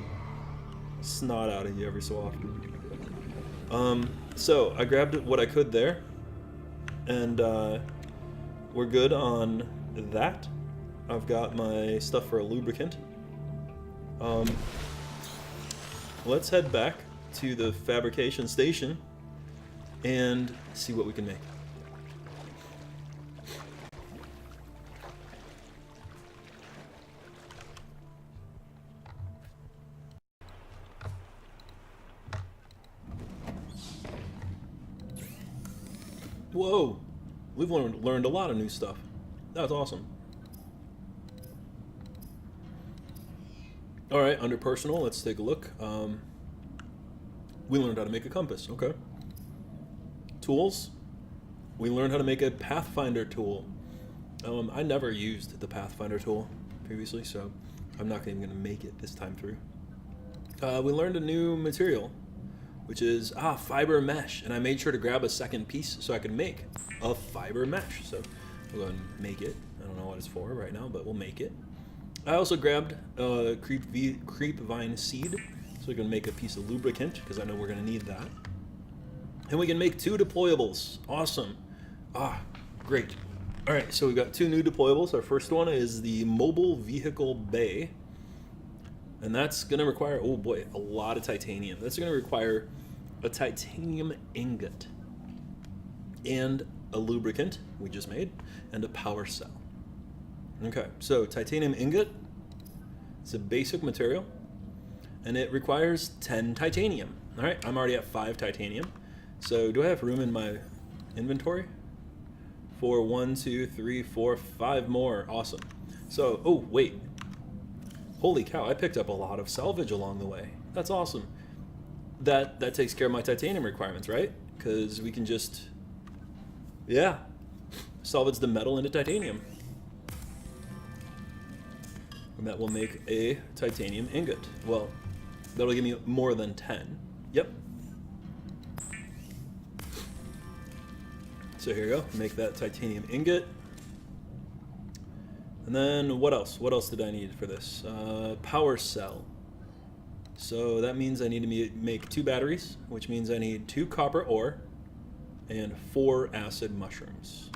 snot out of you every so often. So I grabbed what I could there, and we're good on that. I've got my stuff for a lubricant. Let's head back to the fabrication station and see what we can make. Whoa, we've learned a lot of new stuff. That's awesome. All right, under personal, let's take a look. We learned how to make a compass, okay. Tools, we learned how to make a Pathfinder tool. I never used the Pathfinder tool previously, so I'm not even going to make it this time through. We learned a new material, which is fiber mesh, and I made sure to grab a second piece so I could make a fiber mesh. So we'll go and make it. I don't know what it's for right now, but we'll make it. I also grabbed a creep vine seed, so we can make a piece of lubricant, because I know we're going to need that. And we can make 2 deployables. Awesome. Great. All right, so we've got 2 new deployables. Our first one is the mobile vehicle bay. And that's going to require, oh boy, a lot of titanium. That's going to require a titanium ingot and a lubricant we just made and a power cell. Okay, so titanium ingot, it's a basic material and it requires 10 titanium. All right, I'm already at 5 titanium. So do I have room in my inventory for 1, 2, 3, 4, 5 more? Awesome. So, oh wait. Holy cow, I picked up a lot of salvage along the way. That's awesome. That takes care of my titanium requirements, right? Because we can just, salvage the metal into titanium. And that will make a titanium ingot. Well, that'll give me more than 10. Yep. So here you go, make that titanium ingot. And then what else? What else did I need for this? Power cell. So that means I need to make 2 batteries, which means I need 2 copper ore and 4 acid mushrooms.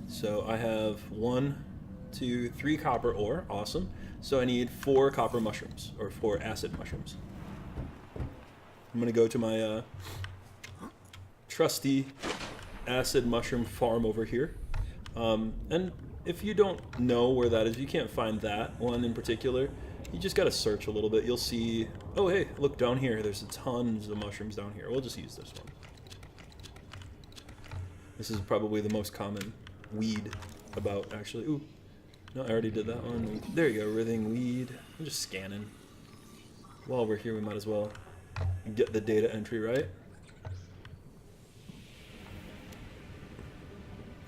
So I have 1, 2, 3 copper ore. Awesome. So I need 4 copper mushrooms, or 4 acid mushrooms. I'm going to go to my trusty acid mushroom farm over here. And if you don't know where that is, you can't find that one in particular, you just gotta search a little bit. You'll see, oh hey, look down here, there's tons of mushrooms down here. We'll just use this one. This is probably the most common weed about, actually. Ooh, no, I already did that one. There you go, writhing weed. I'm just scanning. While we're here, we might as well get the data entry right.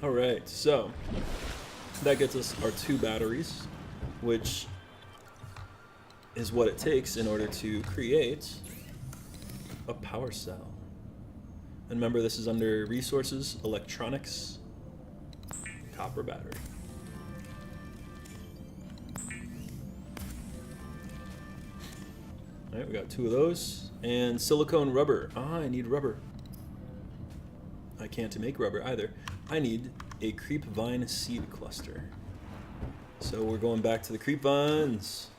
Alright, so that gets us our 2 batteries, which is what it takes in order to create a power cell. And remember, this is under resources, electronics, copper battery. Alright, we got 2 of those. And silicone rubber. I need rubber. I can't make rubber either. I need a creep vine seed cluster. So we're going back to the creep vines.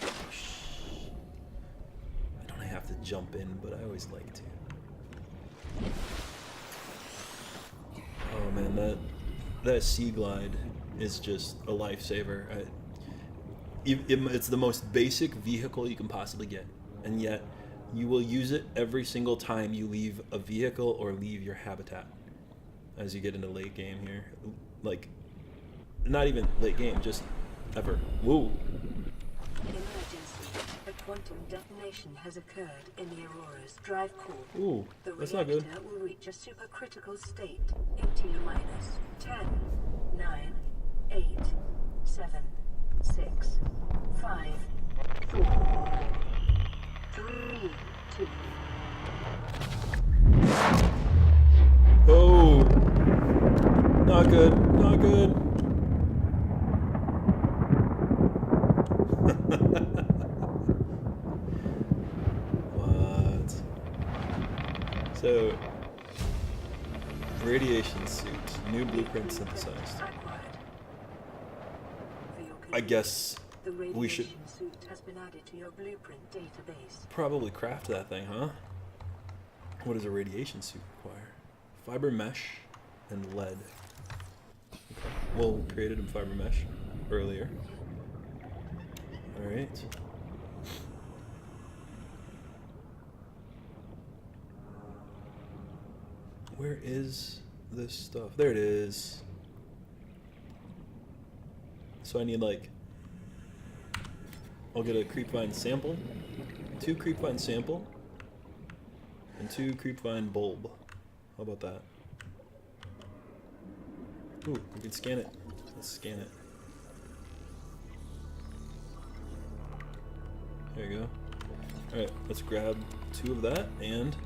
I don't have to jump in, but I always like to. Oh man, that Seaglide is just a lifesaver. It's the most basic vehicle you can possibly get, and yet you will use it every single time you leave a vehicle or leave your habitat. As you get into late game here, like, not even late game, just ever. Whoa. Emergency. A quantum detonation has occurred in the Aurora's drive core. Ooh, that's not good. The reactor will reach a supercritical state in T-minus 10, 9, 8, 7, 6, 5, 4, 3, 2. Oh, not good, not good. What? So, radiation suit, new blueprint synthesized. I guess we should suit has been added to your blueprint database. probably craft that thing, huh? What does a radiation suit require? Fiber mesh and lead. Okay. Well, we created a fiber mesh earlier. Alright. Where is this stuff? There it is. So I need, like, I'll get a creepvine sample, 2 creepvine sample, and 2 creepvine bulb. How about that? Ooh, we can scan it. Let's scan it. There you go. Alright, let's grab 2 of that and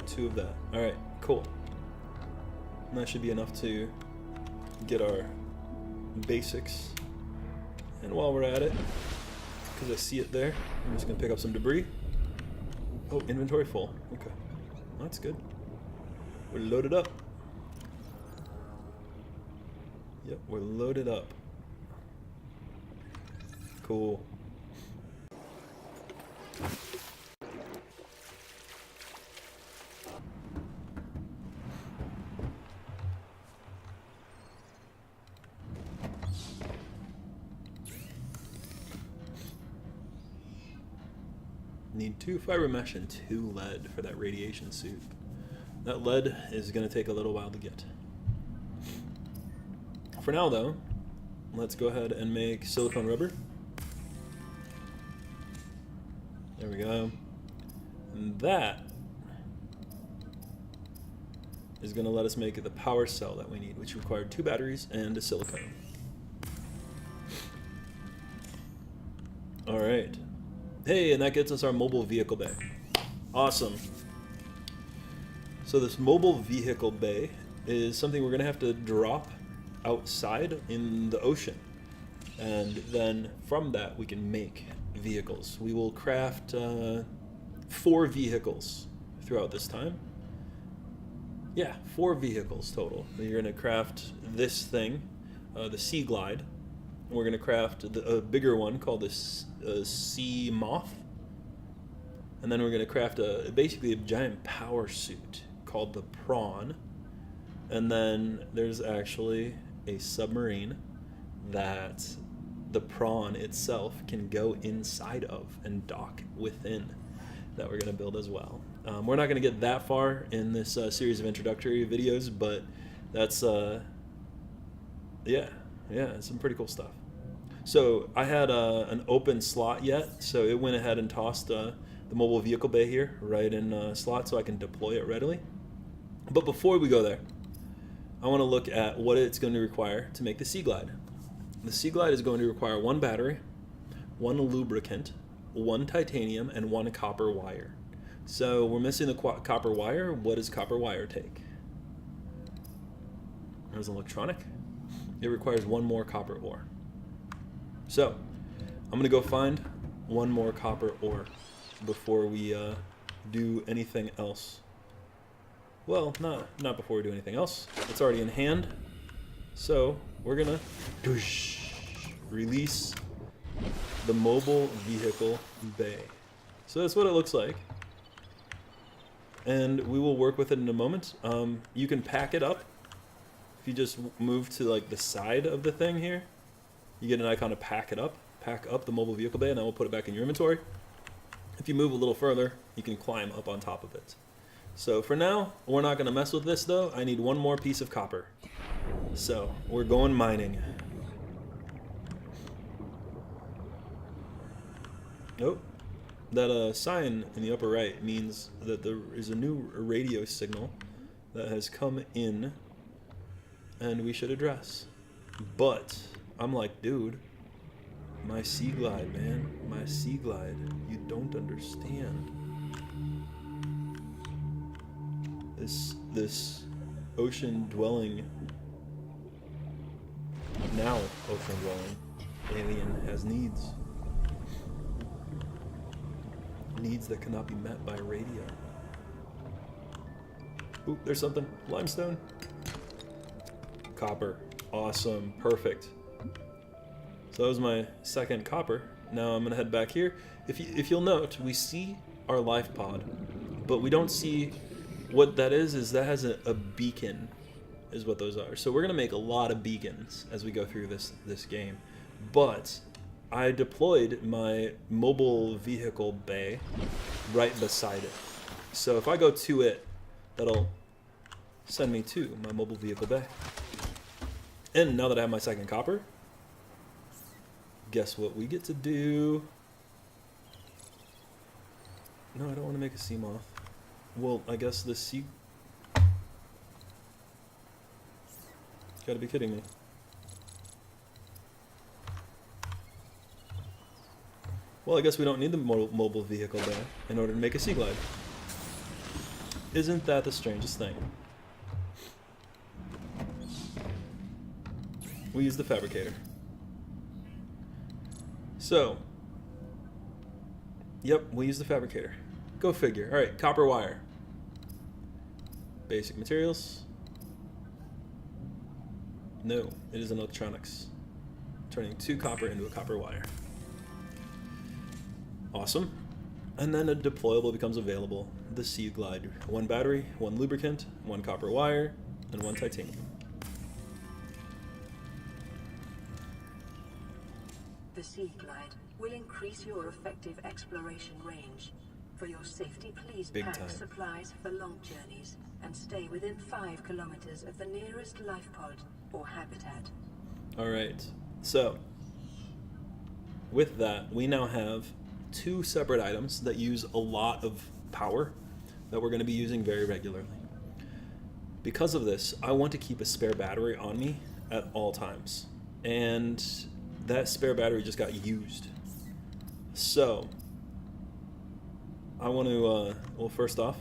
2 of that. Alright, cool. And that should be enough to get our basics. And while we're at it, because I see it there, I'm just going to pick up some debris. Oh, inventory full. Okay. That's good. We're loaded up. Yep, we're loaded up. Cool. Need 2 fiber mesh and 2 lead for that radiation suit. That lead is going to take a little while to get. For now, though, let's go ahead and make silicone rubber. There we go. And that is going to let us make the power cell that we need, which required 2 batteries and a silicone. Alright. Hey, and that gets us our mobile vehicle bay. Awesome. So this mobile vehicle bay is something we're going to have to drop outside in the ocean. And then from that we can make vehicles. We will craft 4 vehicles throughout this time. Yeah, 4 vehicles total. You're going to craft this thing, the Seaglide. We're going to craft a bigger one called the Seamoth. And then we're going to craft basically a giant power suit called the Prawn. And then there's actually a submarine that the Prawn itself can go inside of and dock within, that we're going to build as well. We're not going to get that far in this series of introductory videos, but that's, yeah, it's some pretty cool stuff. So I had an open slot yet, so it went ahead and tossed the mobile vehicle bay here right in slot so I can deploy it readily. But before we go there, I want to look at what it's going to require to make the Seaglide. The Seaglide is going to require 1 battery, 1 lubricant, 1 titanium, and 1 copper wire. So we're missing the copper wire. What does copper wire take? There's an electronic. It requires 1 more copper ore. So I'm going to go find 1 more copper ore before we do anything else. Well, not before we do anything else. It's already in hand. So we're going to release the mobile vehicle bay. So that's what it looks like. And we will work with it in a moment. You can pack it up. If you just move to like the side of the thing here, you get an icon to pack it up. Pack up the mobile vehicle bay, and then we'll put it back in your inventory. If you move a little further, you can climb up on top of it. So for now, we're not going to mess with this though. I need 1 more piece of copper. So we're going mining. Nope. That sign in the upper right means that there is a new radio signal that has come in and we should address. But I'm like, dude, my Seaglide, man, my Seaglide, you don't understand. This ocean-dwelling, now ocean-dwelling alien has needs. Needs that cannot be met by radio. Ooh, there's something. Limestone. Copper. Awesome. Perfect. So that was my 2nd copper. Now I'm going to head back here. If you'll note, we see our life pod, but we don't see what that is that has a beacon, is what those are. So we're going to make a lot of beacons as we go through this game. But I deployed my mobile vehicle bay right beside it. So if I go to it, that'll send me to my mobile vehicle bay. And now that I have my 2nd copper, guess what we get to do? No, I don't want to make a Seamoth. Well, I guess the Gotta be kidding me. Well, I guess we don't need the mobile vehicle there in order to make a Seaglide. Isn't that the strangest thing? We use the fabricator. So, yep, we use the fabricator. Go figure. Alright, copper wire. Basic materials. No, it is an electronics. Turning 2 copper into a copper wire. Awesome. And then a deployable becomes available. The Seaglide. 1 battery, 1 lubricant, 1 copper wire, and 1 titanium. The Seaglide will increase your effective exploration range. For your safety, please Big pack time. supplies for long journeys and stay within 5 kilometers of the nearest life pod or habitat. Alright, so with that, we now have 2 separate items that use a lot of power that we're going to be using very regularly. Because of this, I want to keep a spare battery on me at all times. And that spare battery just got used. So, I want to, well, first off,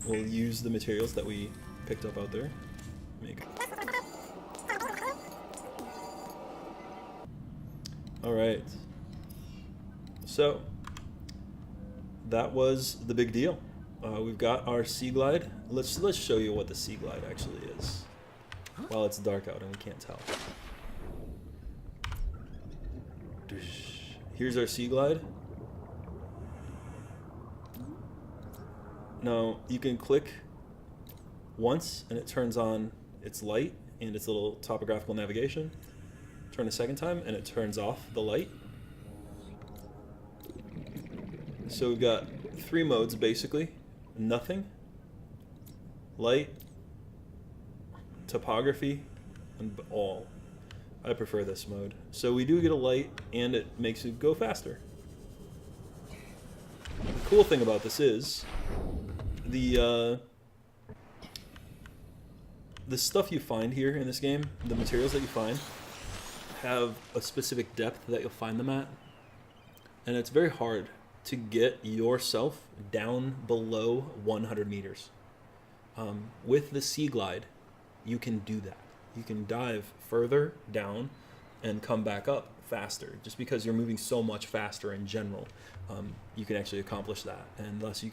we'll use the materials that we picked up out there. Alright. So, that was the big deal. We've got our Seaglide. Let's show you what the Seaglide actually is. While it's dark out and we can't tell. Here's our Seaglide. Now, you can click once and it turns on its light and its little topographical navigation. Turn a second time and it turns off the light. So we've got 3 modes basically. Nothing, light, topography, and all. I prefer this mode. So we do get a light and it makes it go faster. The cool thing about this is the stuff you find here in this game, the materials that you find, have a specific depth that you'll find them at. And it's very hard to get yourself down below 100 meters. With the Seaglide, you can do that. You can dive further down and come back up faster. Just because you're moving so much faster in general, you can actually accomplish that. And thus,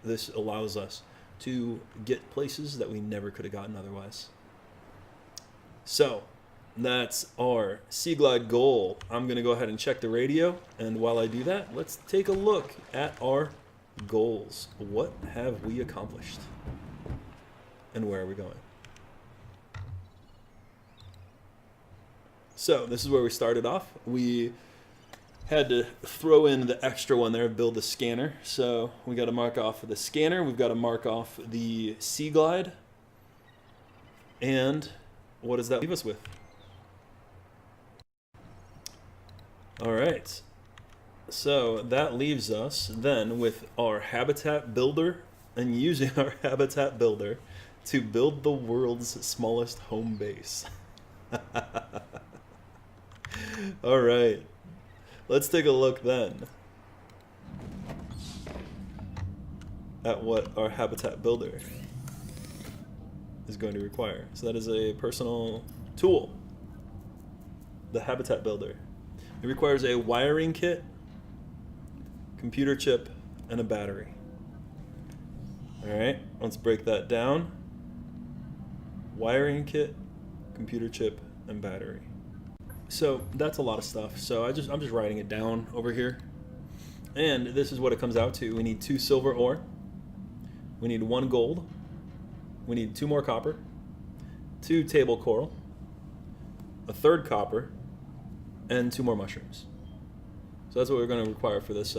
this allows us to get places that we never could have gotten otherwise. So, that's our Seaglide goal. I'm going to go ahead and check the radio, and while I do that, let's take a look at our goals. What have we accomplished? And where are we going? So, this is where we started off. We had to throw in the extra one there, build the scanner. So, we got to mark off the scanner, we've got to mark off the Seaglide, and what does that leave us with? Alright, so that leaves us then with our habitat builder and using our habitat builder to build the world's smallest home base. Alright, let's take a look then at what our habitat builder is going to require. So that is a personal tool, the habitat builder. It requires a wiring kit, computer chip, and a battery. Alright, let's break that down. Wiring kit, computer chip, and battery. So that's a lot of stuff. So I'm just writing it down over here. And this is what it comes out to. We need 2 silver ore. We need 1 gold. We need 2 more copper. 2 table coral. A 3rd copper. And 2 more mushrooms. So that's what we're going to require for this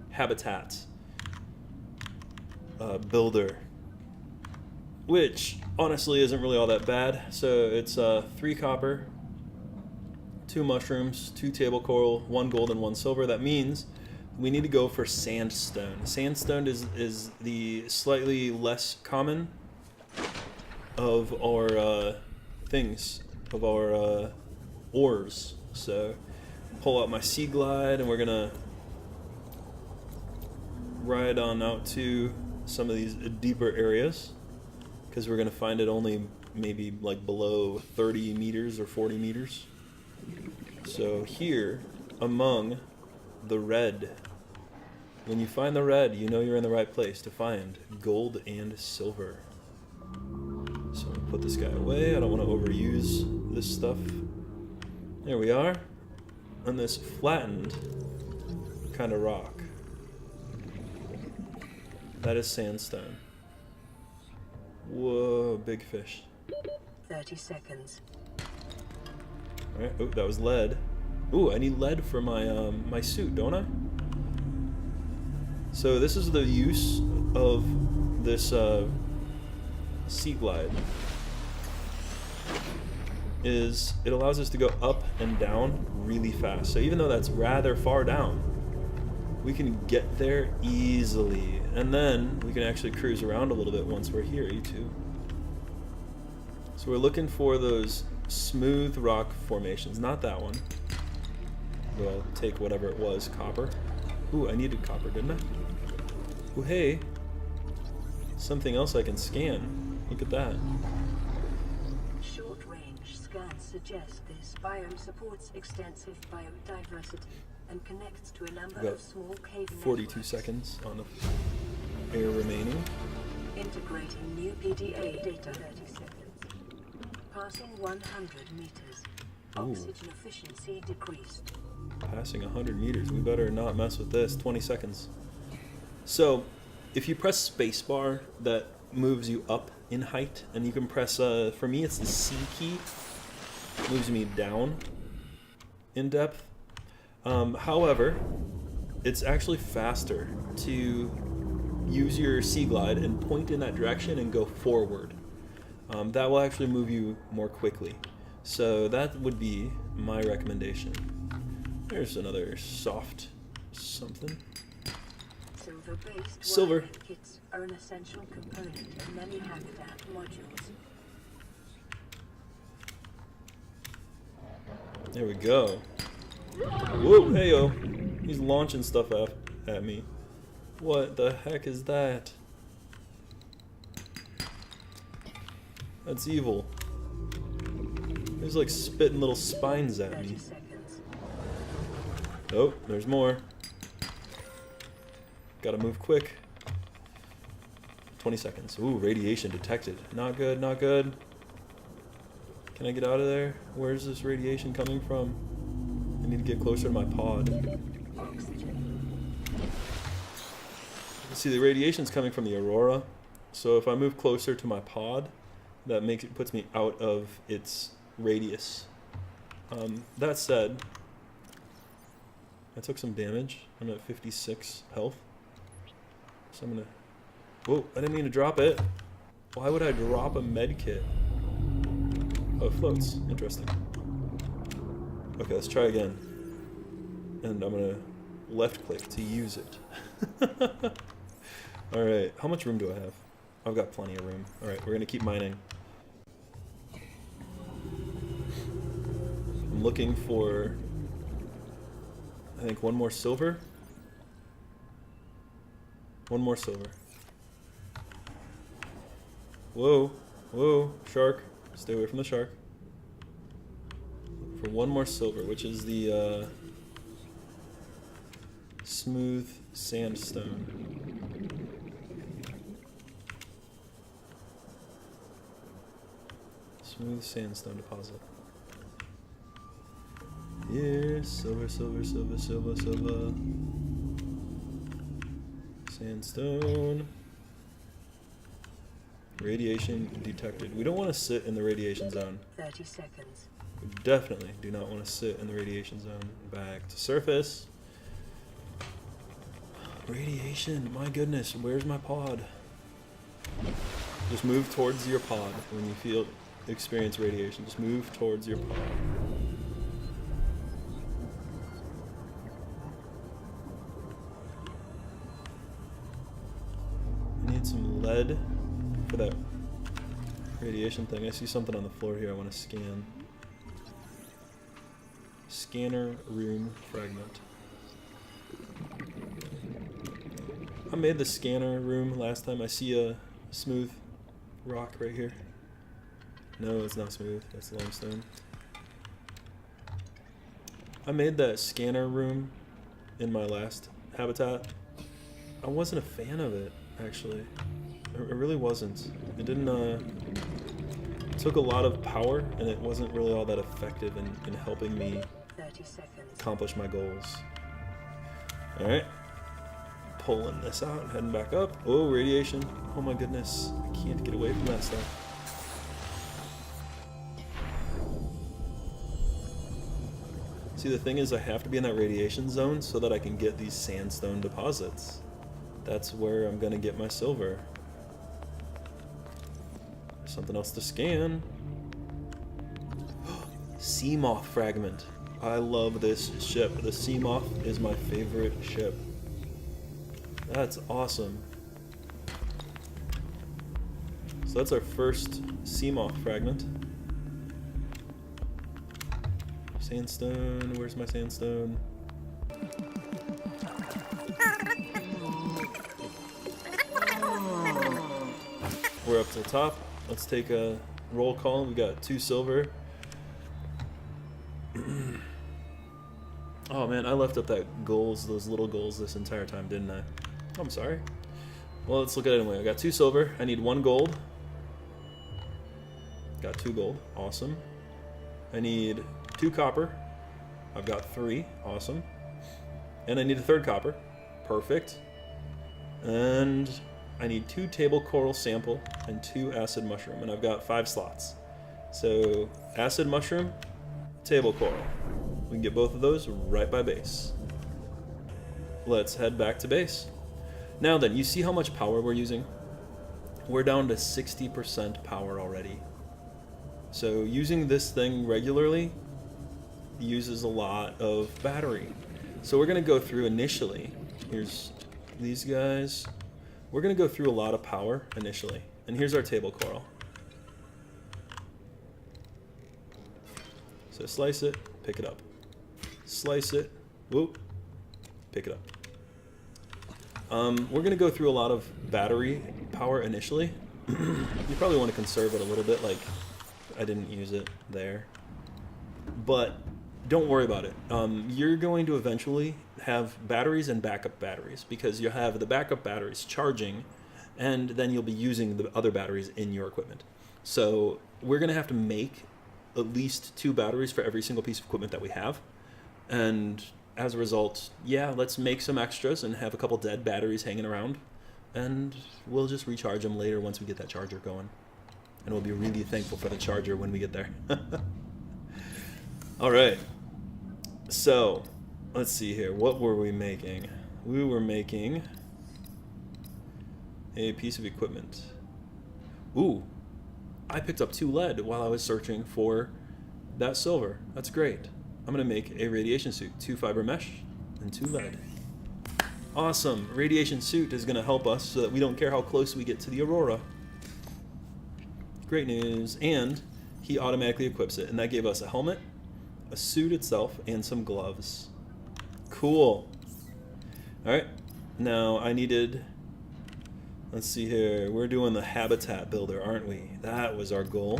habitat builder, which honestly isn't really all that bad. So it's 3 copper, 2 mushrooms, 2 table coral, 1 gold, and 1 silver. That means we need to go for sandstone. Sandstone is the slightly less common of our things. of our ores. So pull out my Seaglide and we're gonna ride on out to some of these deeper areas, because we're gonna find it only maybe like below 30 meters or 40 meters. So here, among the red, when you find the red, you know you're in the right place to find gold and silver. So I'm gonna put this guy away. I don't want to overuse this stuff. There we are, on this flattened kind of rock. That is sandstone. Whoa, big fish. 30 seconds. Alright, oh, that was lead. Ooh, I need lead for my my suit, don't I? So this is the use of this Seaglide. Is it allows us to go up and down really fast. So even though that's rather far down, we can get there easily. And then we can actually cruise around a little bit once we're here, you2. So we're looking for those smooth rock formations, not that one. But I'll take whatever it was, copper. Ooh, I needed copper, didn't I? Ooh, hey. Something else I can scan. Look at that. Short-range scans suggest this biome supports extensive biodiversity and connects to a number of small cave 42 networks. seconds on the air remaining. Integrating new PDA data. 30 seconds. Passing 100 meters. Oxygen efficiency decreased. Passing 100 meters. We better not mess with this. 20 seconds. So, if you press spacebar, that moves you up in height, and you can press, for me it's the C key, moves me down in depth. However, it's actually faster to use your Seaglide and point in that direction and go forward. That will actually move you more quickly. So that would be my recommendation. There's another soft something. Silver-based Silver. kits are an essential component of many habitat modules. There we go. Whoa, heyo. He's launching stuff at me. What the heck is that? That's evil. He's like spitting little spines at 30 me. seconds. Oh, there's more. Gotta move quick. 20 seconds. Ooh, radiation detected. Not good, not good. Can I get out of there? Where's this radiation coming from? I need to get closer to my pod. Oxygen. See, the radiation's coming from the Aurora. So if I move closer to my pod, that puts me out of its radius. That said, I took some damage. I'm at 56 health. So I'm gonna... Whoa, I didn't mean to drop it. Why would I drop a med kit? Oh, it floats. Interesting. Okay, let's try again. And I'm gonna left click to use it. Alright, how much room do I have? I've got plenty of room. Alright, we're gonna keep mining. I'm looking for, I think, one more silver. One more silver. Whoa, whoa, shark. Stay away from the shark. For one more silver, which is the smooth sandstone. Smooth sandstone deposit. Here, silver, silver, silver, silver, silver. Sandstone. Radiation detected. We don't want to sit in the radiation zone. 30 seconds. We definitely do not want to sit in the radiation zone. Back to surface. Radiation, my goodness, where's my pod? Just move towards your pod when you experience radiation. Just move towards your pod. I need some lead for that radiation thing. I see something on the floor here I want to scan. scanner room fragment. I made the scanner room last time. I see a smooth rock right here. No, it's not smooth. That's limestone. I made that scanner room in my last habitat. I wasn't a fan of it, actually. I really wasn't. It didn't, it took a lot of power, and it wasn't really all that effective in helping me 30 seconds. accomplish my goals. Alright. Pulling this out, heading back up. Oh, radiation. Oh my goodness. I can't get away from that stuff. See, the thing is, I have to be in that radiation zone so that I can get these sandstone deposits. That's where I'm gonna get my silver. There's something else to scan. Seamoth fragment. I love this ship. The Seamoth is my favorite ship. That's awesome. So that's our first Seamoth fragment. Sandstone, where's my sandstone? We're up to the top. Let's take a roll call. We got 2 silver. Oh man, I left up that goals, those little goals this entire time, didn't I? I'm sorry. Well, let's look at it anyway. I got 2 silver. I need 1 gold. Got 2 gold. Awesome. I need 2 copper. I've got 3. Awesome. And I need a 3rd copper. Perfect. And I need 2 table coral sample and 2 acid mushroom. And I've got 5 slots. So acid mushroom, table coral. We can get both of those right by base. Let's head back to base. Now then, you see how much power we're using? We're down to 60% power already. So using this thing regularly uses a lot of battery. So we're gonna go through initially, here's these guys. We're gonna go through a lot of power initially. And here's our table coral. So slice it, pick it up. Slice it, whoop, pick it up. We're gonna go through a lot of battery power initially. You probably want to conserve it a little bit, like I didn't use it there. But don't worry about it. You're going to eventually have batteries and backup batteries, because you'll have the backup batteries charging, and then you'll be using the other batteries in your equipment. So we're gonna have to make at least 2 batteries for every single piece of equipment that we have. And as a result, yeah, let's make some extras and have a couple dead batteries hanging around, and we'll just recharge them later once we get that charger going. And we'll be really thankful for the charger when we get there. All right. So, let's see here. What were we making? We were making a piece of equipment. Ooh, I picked up 2 lead while I was searching for that silver. That's great. I'm gonna make a radiation suit, 2 fiber mesh and 2 lead. Awesome. Radiation suit is gonna help us so that we don't care how close we get to the Aurora. Great news. And he automatically equips it, and that gave us a helmet, a suit itself, and some gloves. Cool. Alright, now I needed, let's see here, we're doing the habitat builder, aren't we? That was our goal.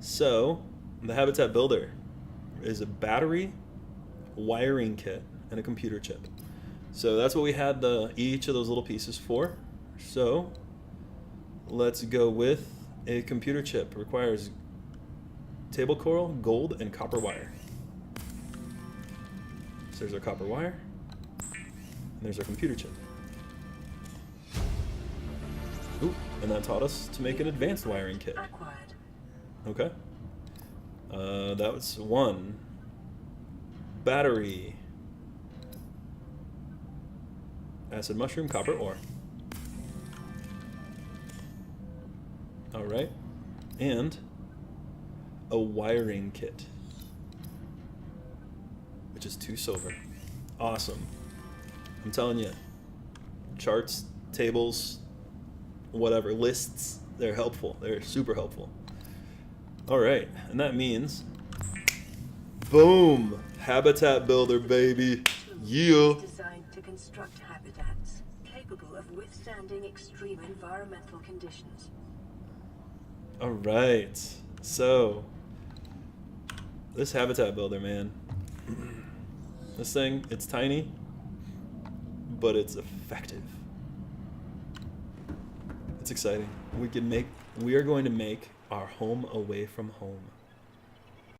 So, the habitat builder is a battery, wiring kit, and a computer chip. So that's what we had each of those little pieces for. So let's go with a computer chip. It requires table coral, gold, and copper wire. So there's our copper wire, and there's our computer chip. Ooh, and that taught us to make an advanced wiring kit. Acquired. Okay. That was 1. Battery. Acid mushroom, copper ore. Alright. And a wiring kit, which is 2 silver. Awesome. I'm telling you, charts, tables, whatever, lists, they're helpful. They're super helpful. Alright, and that means, boom, Habitat builder, baby. Tool Yeah. is designed to construct habitats capable of withstanding extreme environmental conditions. All right. So, this habitat builder, man. This thing, it's tiny, but it's effective. It's exciting. We are going to make our home away from home.